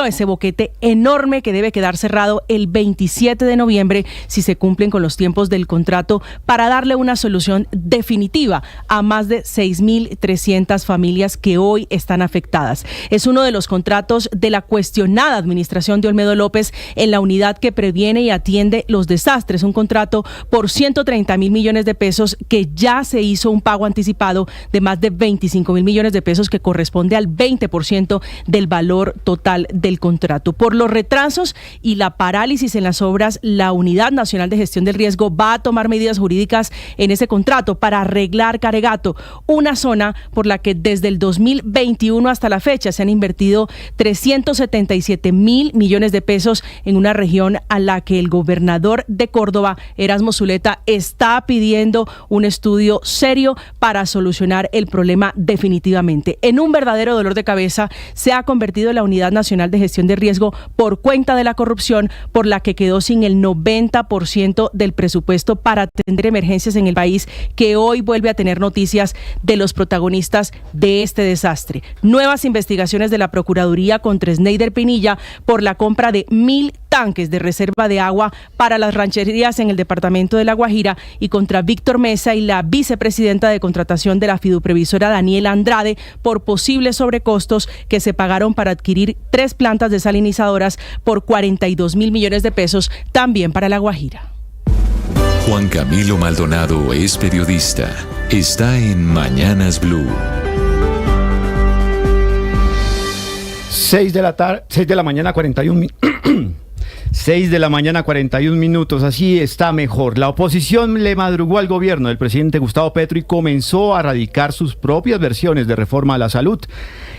ese boquete enorme que debe quedar cerrado el 27 de noviembre si se cumplen con los tiempos del contrato, para darle una solución definitiva a más de 6.300 familias que hoy están afectadas. Es uno de los contratos de la cuestionada administración de Olmedo López en la unidad que previene y atiende los desastres, un contrato por 130.000 millones de pesos que ya se hizo un pago anticipado de más de 25.000 millones de pesos, que corresponde al 20% del valor total del contrato. Por los retrasos y la parálisis en las obras, la Unidad Nacional de Gestión del Riesgo va a tomar medidas jurídicas en ese contrato para arreglar Caregato, una zona por la que desde el 2021 hasta la fecha se han invertido 377.000 millones de pesos en una región a la que el gobernador de Córdoba, Erasmo Zuleta, está pidiendo un estudio serio para solucionar el problema definitivamente. En un verdadero dolor de cabeza se ha convertido la Unidad Nacional de Gestión de Riesgo por cuenta de la corrupción, por la que quedó sin el 90% del presupuesto para atender emergencias en el país, que hoy vuelve a tener noticias de los protagonistas de este desastre. Nuevas investigaciones de la Procuraduría contra Sneider Pinilla por la compra de 1.000 tanques de reserva de agua para las rancherías en el departamento de La Guajira, y contra Víctor Mesa y la vicepresidenta de contratación de la fiduprevisora Daniela Andrade por posibles sobrecostos que se pagaron para adquirir 3 plantas desalinizadoras por 42.000 millones de pesos, también para La Guajira. Juan Camilo Maldonado es periodista. Está en Mañanas Blue. 6 de la mañana 41 6 de la mañana 41 minutos, así está mejor. La oposición le madrugó al gobierno del presidente Gustavo Petro y comenzó a radicar sus propias versiones de reforma a la salud.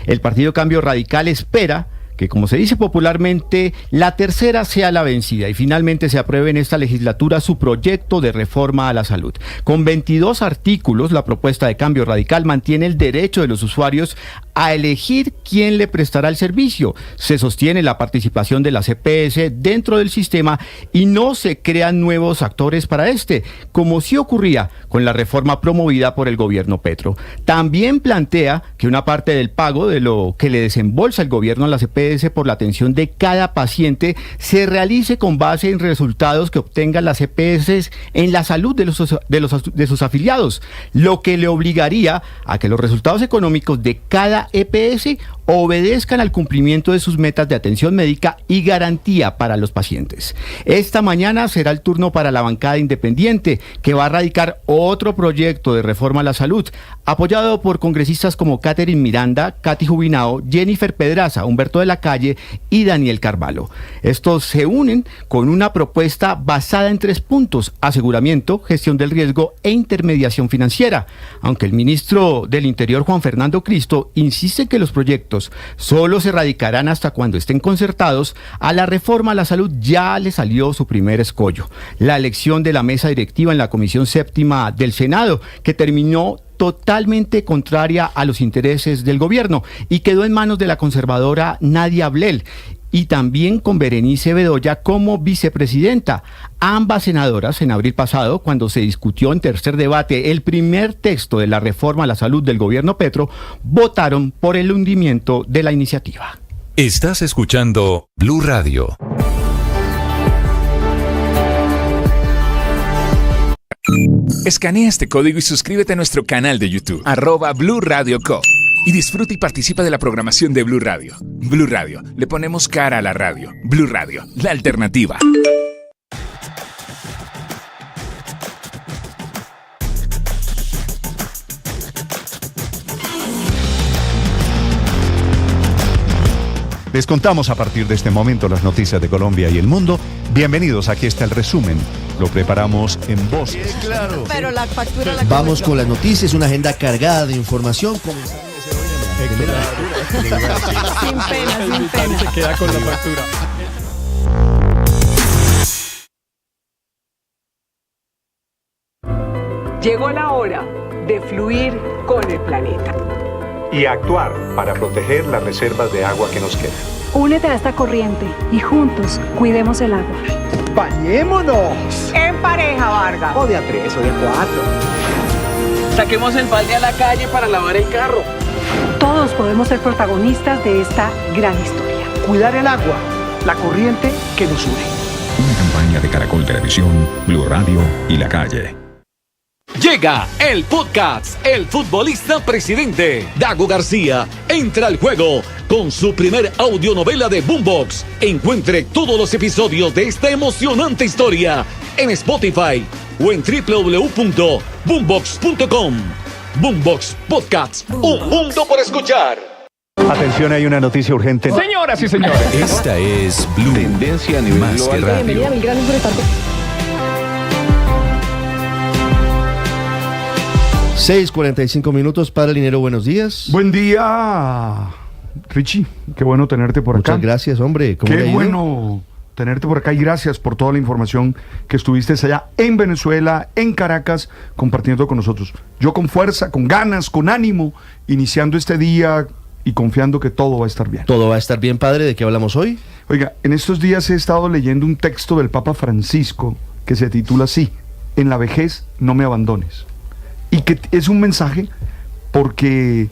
El Partido Cambio Radical espera que, como se dice popularmente, la tercera sea la vencida y finalmente se apruebe en esta legislatura su proyecto de reforma a la salud. Con 22 artículos, la propuesta de Cambio Radical mantiene el derecho de los usuarios a elegir quién le prestará el servicio. Se sostiene la participación de las EPS dentro del sistema y no se crean nuevos actores para este, como sí ocurría con la reforma promovida por el gobierno Petro. También plantea que una parte del pago de lo que le desembolsa el gobierno a las EPS por la atención de cada paciente se realice con base en resultados que obtengan las EPS en la salud de sus afiliados, lo que le obligaría a que los resultados económicos de cada EPS obedezcan al cumplimiento de sus metas de atención médica y garantía para los pacientes. Esta mañana será el turno para la bancada independiente, que va a radicar otro proyecto de reforma a la salud, apoyado por congresistas como Catherine Miranda, Katy Jubinao, Jennifer Pedraza, Humberto de la Calle y Daniel Carvalho. Estos se unen con una propuesta basada en 3 puntos: aseguramiento, gestión del riesgo e intermediación financiera. Aunque el ministro del Interior, Juan Fernando Cristo, insiste que los proyectos solo se radicarán hasta cuando estén concertados, a la reforma a la salud ya le salió su primer escollo: la elección de la mesa directiva en la Comisión Séptima del Senado, que terminó totalmente contraria a los intereses del gobierno y quedó en manos de la conservadora Nadia Blel, y también con Berenice Bedoya como vicepresidenta. Ambas senadoras, en abril pasado, cuando se discutió en tercer debate el primer texto de la reforma a la salud del gobierno Petro, votaron por el hundimiento de la iniciativa. Estás escuchando Blue Radio. Escanea este código y suscríbete a nuestro canal de YouTube, @Blue Radio Co. Y disfruta y participa de la programación de Blue Radio. Blue Radio, le ponemos cara a la radio. Blue Radio, la alternativa. Les contamos a partir de este momento las noticias de Colombia y el mundo. Bienvenidos, aquí está el resumen. Lo preparamos en voz. Claro. Pero la factura la Vamos con las noticias, una agenda cargada de información. Sin pena, sin pena. Se queda con la factura. Llegó la hora de fluir con el planeta. Y actuar para proteger las reservas de agua que nos quedan. Únete a esta corriente y juntos cuidemos el agua. ¡Bañémonos! En pareja, Vargas. O de a 3 o de a 4. Saquemos el balde a la calle para lavar el carro. Todos podemos ser protagonistas de esta gran historia. Cuidar el agua, la corriente que nos une. Una campaña de Caracol Televisión, Blue Radio y La Calle. Llega el podcast El Futbolista Presidente. Dago García entra al juego con su primer audionovela de Boombox. Encuentre todos los episodios de esta emocionante historia en Spotify o en www.boombox.com. Boombox Podcasts, un mundo por escuchar. Atención, hay una noticia urgente. Señoras y señores. Esta es Blue. Tendencia a nivel Más que global. radio. Seis 45 minutos para el dinero. Buenos días. Buen día, Richie. Qué bueno tenerte por acá. Muchas gracias, hombre. ¿Cómo le ha Qué ido? bueno tenerte por acá y gracias por toda la información que estuviste allá en Venezuela, en Caracas, compartiendo con nosotros. Yo con fuerza, con ganas, con ánimo, iniciando este día y confiando que todo va a estar bien. Todo va a estar bien, padre. ¿De qué hablamos hoy? Oiga, en estos días he estado leyendo un texto del Papa Francisco que se titula así: En la vejez no me abandones. Y que es un mensaje porque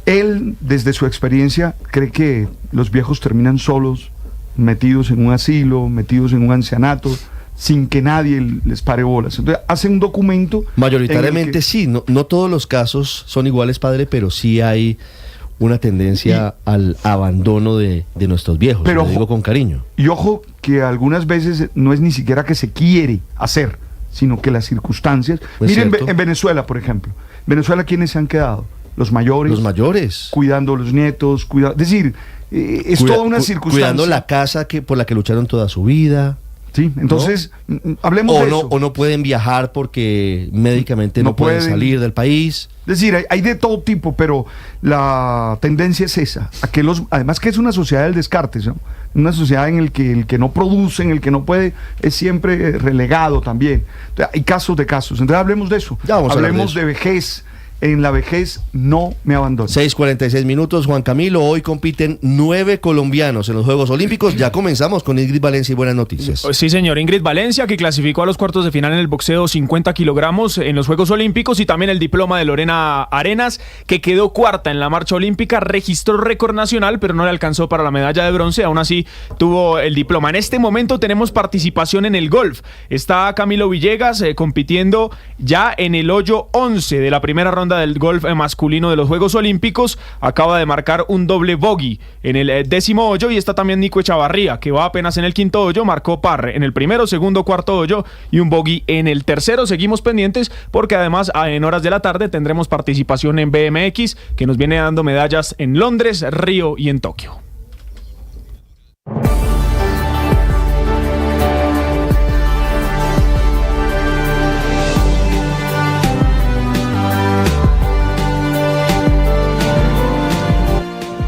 él, desde su experiencia, cree que los viejos terminan solos, metidos en un asilo, metidos en un ancianato, sin que nadie les pare bolas. Entonces hace un documento. Mayoritariamente sí, no todos los casos son iguales, padre, pero sí hay una tendencia al abandono de nuestros viejos, pero lo digo con cariño. Y ojo que algunas veces no es ni siquiera que se quiere hacer, sino que las circunstancias. Miren, en Venezuela, por ejemplo. Venezuela, ¿quiénes se han quedado? Los mayores. Los mayores. Cuidando a los nietos, es decir, es toda una circunstancia. Cuidando la casa por la que lucharon toda su vida. Sí, entonces, hablemos de eso. O no pueden viajar porque médicamente no pueden salir del país. Es decir, hay de todo tipo, pero la tendencia es esa, a que además que es una sociedad del descarte, ¿no? Una sociedad en el que el que no produce, en el que no puede, es siempre relegado también. Entonces, hay casos de casos. Entonces hablemos de eso. Hablemos de vejez. En la vejez no me abandono. 6:46 minutos, Juan Camilo. Hoy compiten 9 colombianos en los Juegos Olímpicos. Ya comenzamos con Ingrid Valencia y buenas noticias. Sí, señor. Ingrid Valencia, que clasificó a los cuartos de final en el boxeo 50 kilogramos en los Juegos Olímpicos, y también el diploma de Lorena Arenas, que quedó cuarta en la marcha olímpica, registró récord nacional, pero no le alcanzó para la medalla de bronce. Aún así tuvo el diploma. En este momento tenemos participación en el golf. Está Camilo Villegas compitiendo ya en el hoyo 11 de la primera ronda del golf masculino de los Juegos Olímpicos. Acaba de marcar un doble bogey en el 10º hoyo, y está también Nico Echavarría, que va apenas en el 5º hoyo, marcó par en el primero, segundo, cuarto hoyo y un bogey en el tercero. Seguimos pendientes porque además en horas de la tarde tendremos participación en BMX, que nos viene dando medallas en Londres, Río y en Tokio.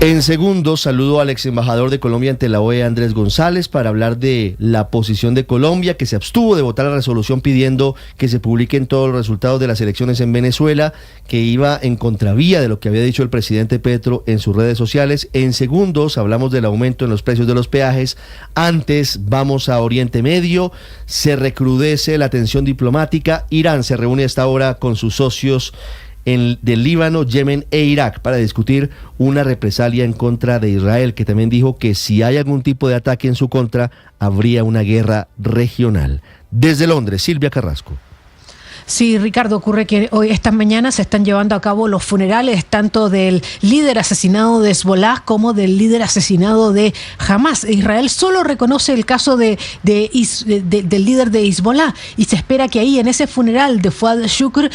En segundos, saludo al ex embajador de Colombia ante la OEA, Andrés González, para hablar de la posición de Colombia, que se abstuvo de votar la resolución pidiendo que se publiquen todos los resultados de las elecciones en Venezuela, que iba en contravía de lo que había dicho el presidente Petro en sus redes sociales. En segundos, hablamos del aumento en los precios de los peajes. Antes, vamos a Oriente Medio. Se recrudece la tensión diplomática. Irán se reúne a esta hora con sus socios del Líbano, Yemen e Irak para discutir una represalia en contra de Israel, que también dijo que si hay algún tipo de ataque en su contra, habría una guerra regional. Desde Londres, Silvia Carrasco. Sí, Ricardo, ocurre que hoy, esta mañana, se están llevando a cabo los funerales tanto del líder asesinado de Hezbollah como del líder asesinado de Hamas. Israel solo reconoce el caso del líder de Hezbollah y se espera que ahí en ese funeral de Fuad Shukr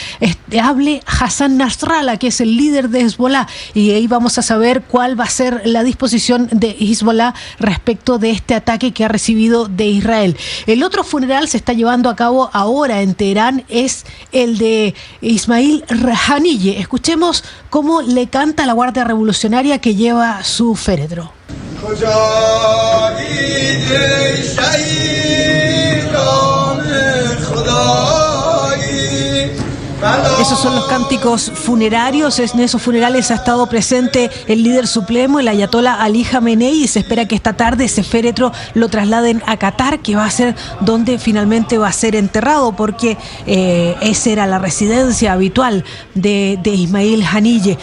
hable Hassan Nasrallah, que es el líder de Hezbollah, y ahí vamos a saber cuál va a ser la disposición de Hezbollah respecto de este ataque que ha recibido de Israel. El otro funeral se está llevando a cabo ahora en Teherán, es el de Ismail Haniyeh. Escuchemos cómo le canta la Guardia Revolucionaria que lleva su féretro. Esos son los cánticos funerarios. En esos funerales ha estado presente el líder supremo, el ayatolá Ali Khamenei, y se espera que esta tarde ese féretro lo trasladen a Qatar, que va a ser donde finalmente va a ser enterrado, porque esa era la residencia habitual de Ismail Haniyeh.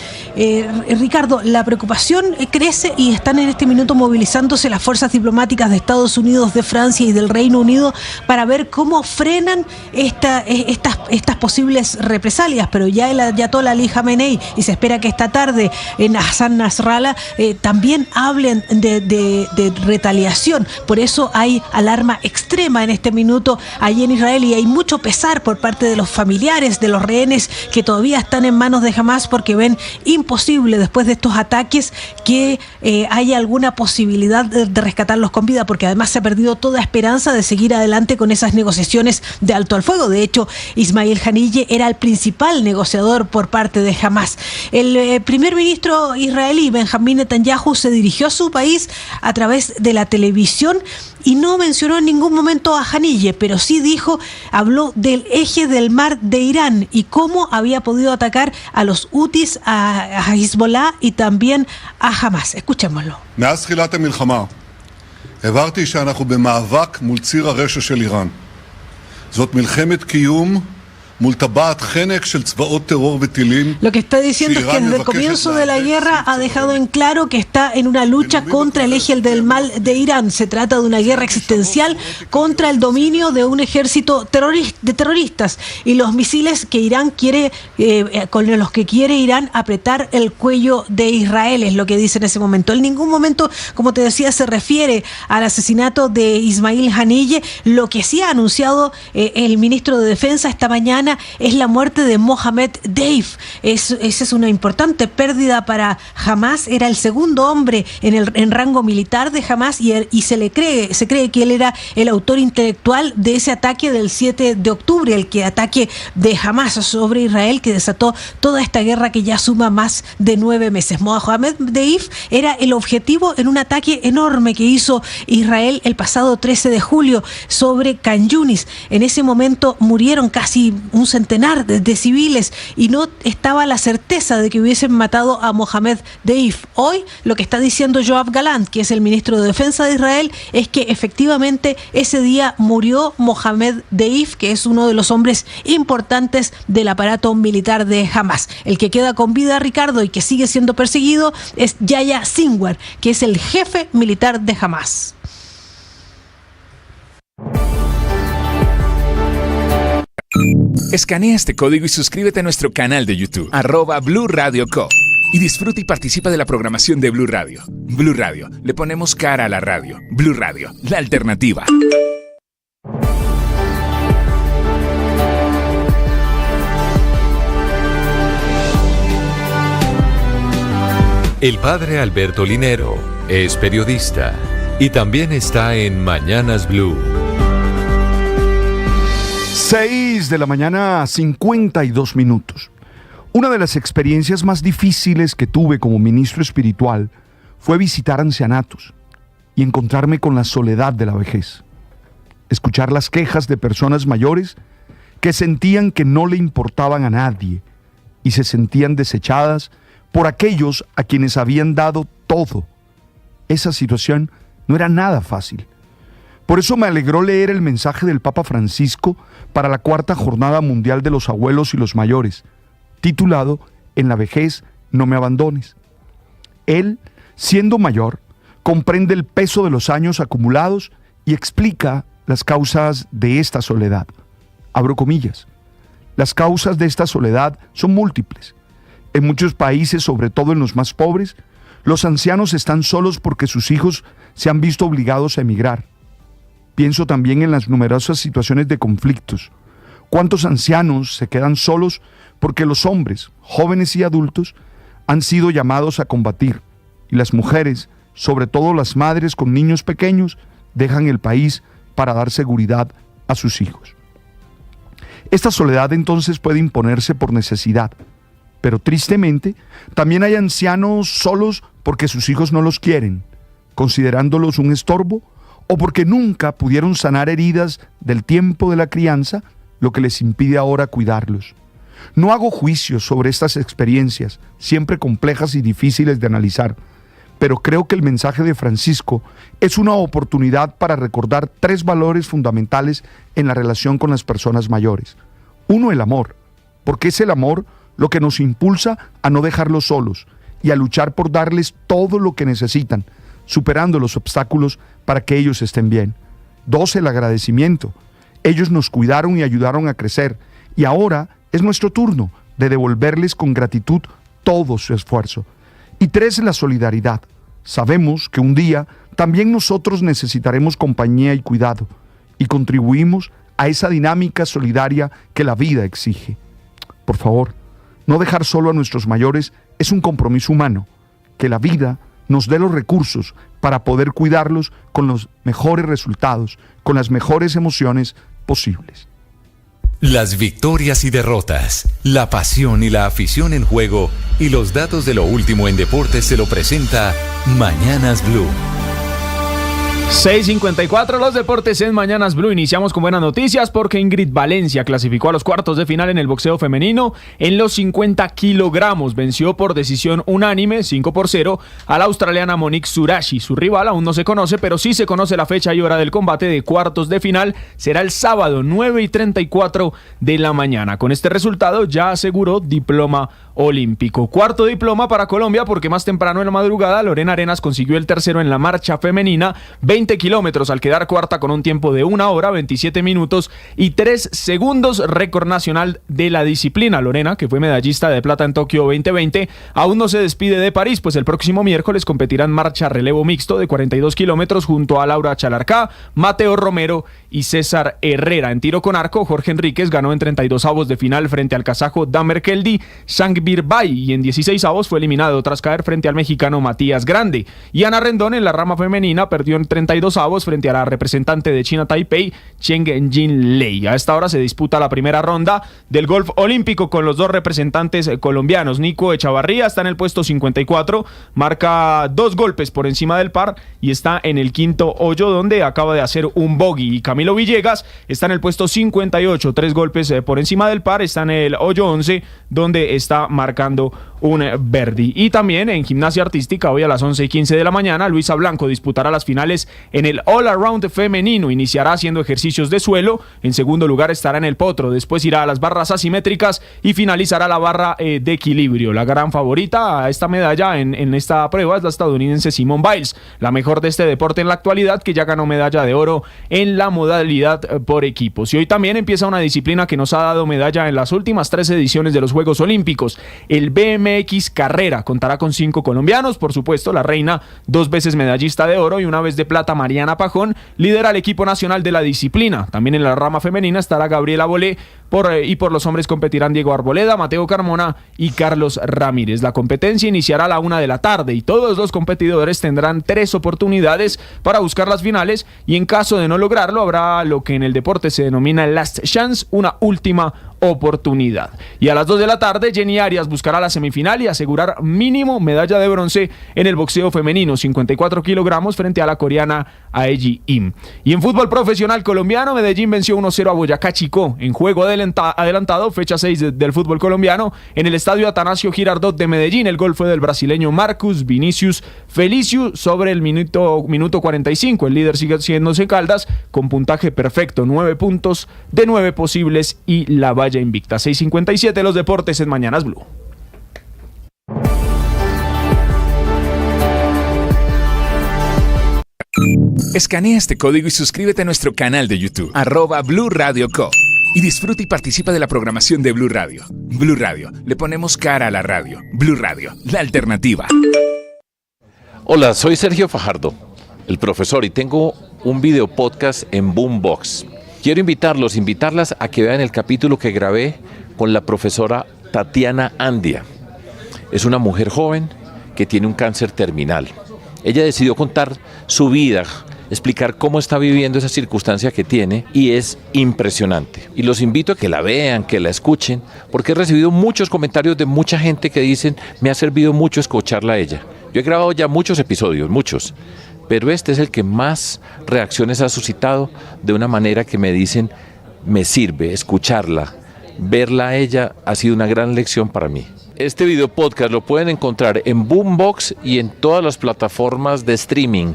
Ricardo, la preocupación crece y están en este minuto movilizándose las fuerzas diplomáticas de Estados Unidos, de Francia y del Reino Unido para ver cómo frenan estas posibles represalias, pero ya el ayatolá Ali Khamenei, y se espera que esta tarde en Hassan Nasrallah también hablen de retaliación. Por eso hay alarma extrema en este minuto allí en Israel, y hay mucho pesar por parte de los familiares de los rehenes que todavía están en manos de Hamas, porque ven imposible después de estos ataques que haya alguna posibilidad de rescatarlos con vida, porque además se ha perdido toda esperanza de seguir adelante con esas negociaciones de alto al fuego. De hecho, Ismail Haniyeh era el principal negociador por parte de Hamas. El primer ministro israelí, Benjamín Netanyahu, se dirigió a su país a través de la televisión y no mencionó en ningún momento a Haniyeh, pero sí habló del eje del mar de Irán y cómo había podido atacar a los Houthis, a Hezbollah y también a Hamas. Escuchémoslo. מאז תחילת המלחמה הבהרתי שאנחנו במאבק מול ציר הרשע של איראן. זאת מלחמת קיום Lo que está diciendo es que desde el comienzo de la guerra ha dejado en claro que está en una lucha contra el eje del mal de Irán. Se trata de una guerra existencial contra el dominio de un ejército de terroristas y los misiles que Irán quiere, con los que quiere Irán apretar el cuello de Israel, es lo que dice en ese momento. En ningún momento, como te decía, se refiere al asesinato de Ismail Haniyeh. Lo que sí ha anunciado el ministro de Defensa esta mañana es la muerte de Mohamed Deif. Esa es una importante pérdida para Hamas. Era el segundo hombre en rango militar de Hamas y se cree que él era el autor intelectual de ese ataque del 7 de octubre, el ataque de Hamas sobre Israel que desató toda esta guerra que ya suma más de 9 meses. Mohamed Deif era el objetivo en un ataque enorme que hizo Israel el pasado 13 de julio sobre Khan Yunis. En ese momento murieron casi un centenar de civiles y no estaba la certeza de que hubiesen matado a Mohamed Deif. Hoy lo que está diciendo Yoav Galant, que es el ministro de Defensa de Israel, es que efectivamente ese día murió Mohamed Deif, que es uno de los hombres importantes del aparato militar de Hamas. El que queda con vida, Ricardo, y que sigue siendo perseguido es Yahya Sinwar, que es el jefe militar de Hamas. Escanea este código y suscríbete a nuestro canal de YouTube, @Blue Radio Co. Y disfruta y participa de la programación de Blue Radio. Blue Radio, le ponemos cara a la radio. Blue Radio, la alternativa. El padre Alberto Linero es periodista y también está en Mañanas Blue. 6 de la mañana, 52 minutos. Una de las experiencias más difíciles que tuve como ministro espiritual fue visitar ancianatos y encontrarme con la soledad de la vejez. Escuchar las quejas de personas mayores que sentían que no le importaban a nadie y se sentían desechadas por aquellos a quienes habían dado todo. Esa situación no era nada fácil. Por eso me alegró leer el mensaje del Papa Francisco para la 4ª Jornada Mundial de los Abuelos y los Mayores, titulado En la vejez no me abandones. Él, siendo mayor, comprende el peso de los años acumulados y explica las causas de esta soledad. Abro comillas. Las causas de esta soledad son múltiples. En muchos países, sobre todo en los más pobres, los ancianos están solos porque sus hijos se han visto obligados a emigrar. Pienso también en las numerosas situaciones de conflictos. ¿Cuántos ancianos se quedan solos porque los hombres, jóvenes y adultos, han sido llamados a combatir, y las mujeres, sobre todo las madres con niños pequeños, dejan el país para dar seguridad a sus hijos? Esta soledad entonces puede imponerse por necesidad, pero tristemente también hay ancianos solos porque sus hijos no los quieren, considerándolos un estorbo, o porque nunca pudieron sanar heridas del tiempo de la crianza, lo que les impide ahora cuidarlos. No hago juicios sobre estas experiencias, siempre complejas y difíciles de analizar, pero creo que el mensaje de Francisco es una oportunidad para recordar 3 valores fundamentales en la relación con las personas mayores. 1, el amor, porque es el amor lo que nos impulsa a no dejarlos solos y a luchar por darles todo lo que necesitan, superando los obstáculos para que ellos estén bien. 2, el agradecimiento. Ellos nos cuidaron y ayudaron a crecer, y ahora es nuestro turno de devolverles con gratitud todo su esfuerzo. Y 3, la solidaridad. Sabemos que un día también nosotros necesitaremos compañía y cuidado, y contribuimos a esa dinámica solidaria que la vida exige. Por favor, no dejar solo a nuestros mayores es un compromiso humano. Que la vida nos dé los recursos para poder cuidarlos con los mejores resultados, con las mejores emociones posibles. Las victorias y derrotas, la pasión y la afición en juego y los datos de lo último en deportes se lo presenta Mañanas Blue. 6:54 los deportes en Mañanas Blue. Iniciamos con buenas noticias porque Ingrid Valencia clasificó a los cuartos de final en el boxeo femenino en los 50 kilogramos. Venció por decisión unánime 5-0 a la australiana Monique Surashi. Su rival aún no se conoce, pero sí se conoce la fecha y hora del combate de cuartos de final. Será el sábado 9:34 de la mañana. Con este resultado ya aseguró diploma olímpico. Cuarto diploma para Colombia porque más temprano en la madrugada Lorena Arenas consiguió el tercero en la marcha femenina, 20 kilómetros al quedar cuarta con un tiempo de 1 hora, 27 minutos y 3 segundos, récord nacional de la disciplina. Lorena, que fue medallista de plata en Tokio 2020, aún no se despide de París, pues el próximo miércoles competirá en marcha relevo mixto de 42 kilómetros junto a Laura Chalarcá, Mateo Romero y César Herrera. En tiro con arco, Jorge Enríquez ganó en 32avos de final frente al kazajo Damer Keldi Sangbirbay y en 16avos fue eliminado tras caer frente al mexicano Matías Grande. Y Ana Rendón en la rama femenina perdió en 32avos frente a la representante de China Taipei, Cheng Jin Lei. A esta hora se disputa la primera ronda del golf olímpico con los 2 representantes colombianos. Nico Echavarría está en el puesto 54, marca 2 golpes por encima del par y está en el quinto hoyo donde acaba de hacer un bogey. Y Camilo Villegas está en el puesto 58, 3 golpes por encima del par, está en el hoyo 11 donde está marcando un birdie. Y también en gimnasia artística hoy a las 11:15 de la mañana Luisa Blanco disputará las finales en el All Around femenino. Iniciará haciendo ejercicios de suelo, en segundo lugar estará en el potro, después irá a las barras asimétricas y finalizará la barra de equilibrio. La gran favorita a esta medalla en esta prueba es la estadounidense Simone Biles, la mejor de este deporte en la actualidad, que ya ganó medalla de oro en la modalidad por equipos. Y hoy también empieza una disciplina que nos ha dado medalla en las últimas 3 ediciones de los Juegos Olímpicos. El BMX Carrera contará con 5 colombianos, por supuesto la reina 2 veces medallista de oro y 1 vez de plata Mariana Pajón lidera el equipo nacional de la disciplina. También en la rama femenina estará Gabriela Bolé y por los hombres competirán Diego Arboleda, Mateo Carmona y Carlos Ramírez. La competencia iniciará a la 1 de la tarde y todos los competidores tendrán 3 oportunidades para buscar las finales y en caso de no lograrlo habrá lo que en el deporte se denomina last chance, una última oportunidad. Y a las 2 de la tarde Jenny Arias buscará la semifinal y asegurar mínimo medalla de bronce en el boxeo femenino, 54 kilogramos frente a la coreana Aeji Im. Y en fútbol profesional colombiano, Medellín venció 1-0 a Boyacá Chicó en juego del adelantado, fecha 6 del fútbol colombiano, en el estadio Atanasio Girardot de Medellín. El gol fue del brasileño Marcus Vinicius Feliciu sobre el minuto 45. El líder sigue siendo Caldas con puntaje perfecto, 9 puntos de 9 posibles y la valla invicta. 6:57 los deportes en Mañanas Blue. Escanea este código y suscríbete a nuestro canal de YouTube, @Blue Radio Co. Y disfruta y participa de la programación de Blue Radio. Blue Radio, le ponemos cara a la radio. Blue Radio, la alternativa. Hola, soy Sergio Fajardo, el profesor, y tengo un video podcast en Boombox. Quiero invitarlas a que vean el capítulo que grabé con la profesora Tatiana Andia. Es una mujer joven que tiene un cáncer terminal. Ella decidió contar su vida, explicar cómo está viviendo esa circunstancia que tiene, y es impresionante. Y los invito a que la vean, que la escuchen, porque he recibido muchos comentarios de mucha gente que dicen, me ha servido mucho escucharla a ella. Yo he grabado ya muchos episodios, muchos, pero este es el que más reacciones ha suscitado, de una manera que me dicen, me sirve escucharla, verla a ella ha sido una gran lección para mí. Este video podcast lo pueden encontrar en Boombox y en todas las plataformas de streaming.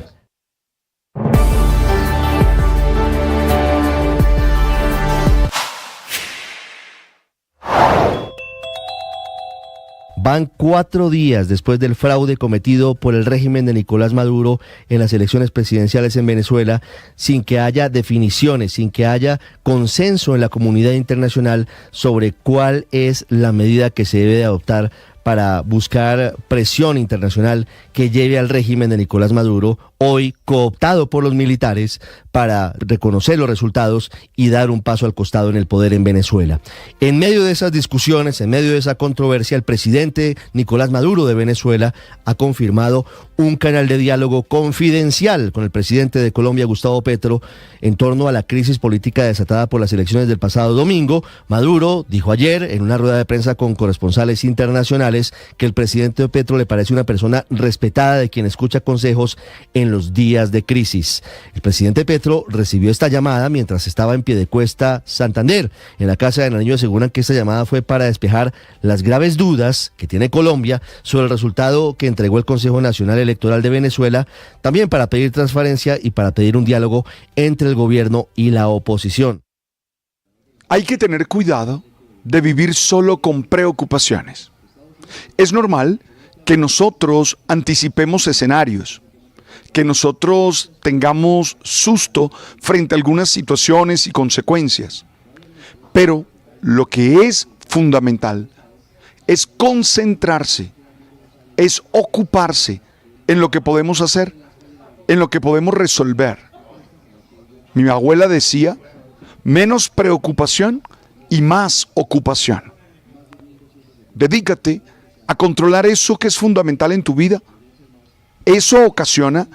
Van 4 días después del fraude cometido por el régimen de Nicolás Maduro en las elecciones presidenciales en Venezuela, sin que haya definiciones, sin que haya consenso en la comunidad internacional sobre cuál es la medida que se debe de adoptar para buscar presión internacional que lleve al régimen de Nicolás Maduro, hoy cooptado por los militares, para reconocer los resultados y dar un paso al costado en el poder en Venezuela. En medio de esas discusiones, en medio de esa controversia, el presidente Nicolás Maduro de Venezuela ha confirmado un canal de diálogo confidencial con el presidente de Colombia, Gustavo Petro, en torno a la crisis política desatada por las elecciones del pasado domingo. Maduro dijo ayer, en una rueda de prensa con corresponsales internacionales, que el presidente Petro le parece una persona respetada, de quien escucha consejos en los días de crisis. El presidente Petro recibió esta llamada mientras estaba en Piedecuesta, Santander. En la Casa de Nariño aseguran que esta llamada fue para despejar las graves dudas que tiene Colombia sobre el resultado que entregó el Consejo Nacional Electoral de Venezuela, también para pedir transparencia y para pedir un diálogo entre el gobierno y la oposición. Hay que tener cuidado de vivir solo con preocupaciones. Es normal que nosotros anticipemos escenarios, que nosotros tengamos susto frente a algunas situaciones y consecuencias. Pero lo que es fundamental es concentrarse, es ocuparse en lo que podemos hacer, en lo que podemos resolver. Mi abuela decía, menos preocupación y más ocupación. Dedícate a controlar eso que es fundamental en tu vida. Eso ocasiona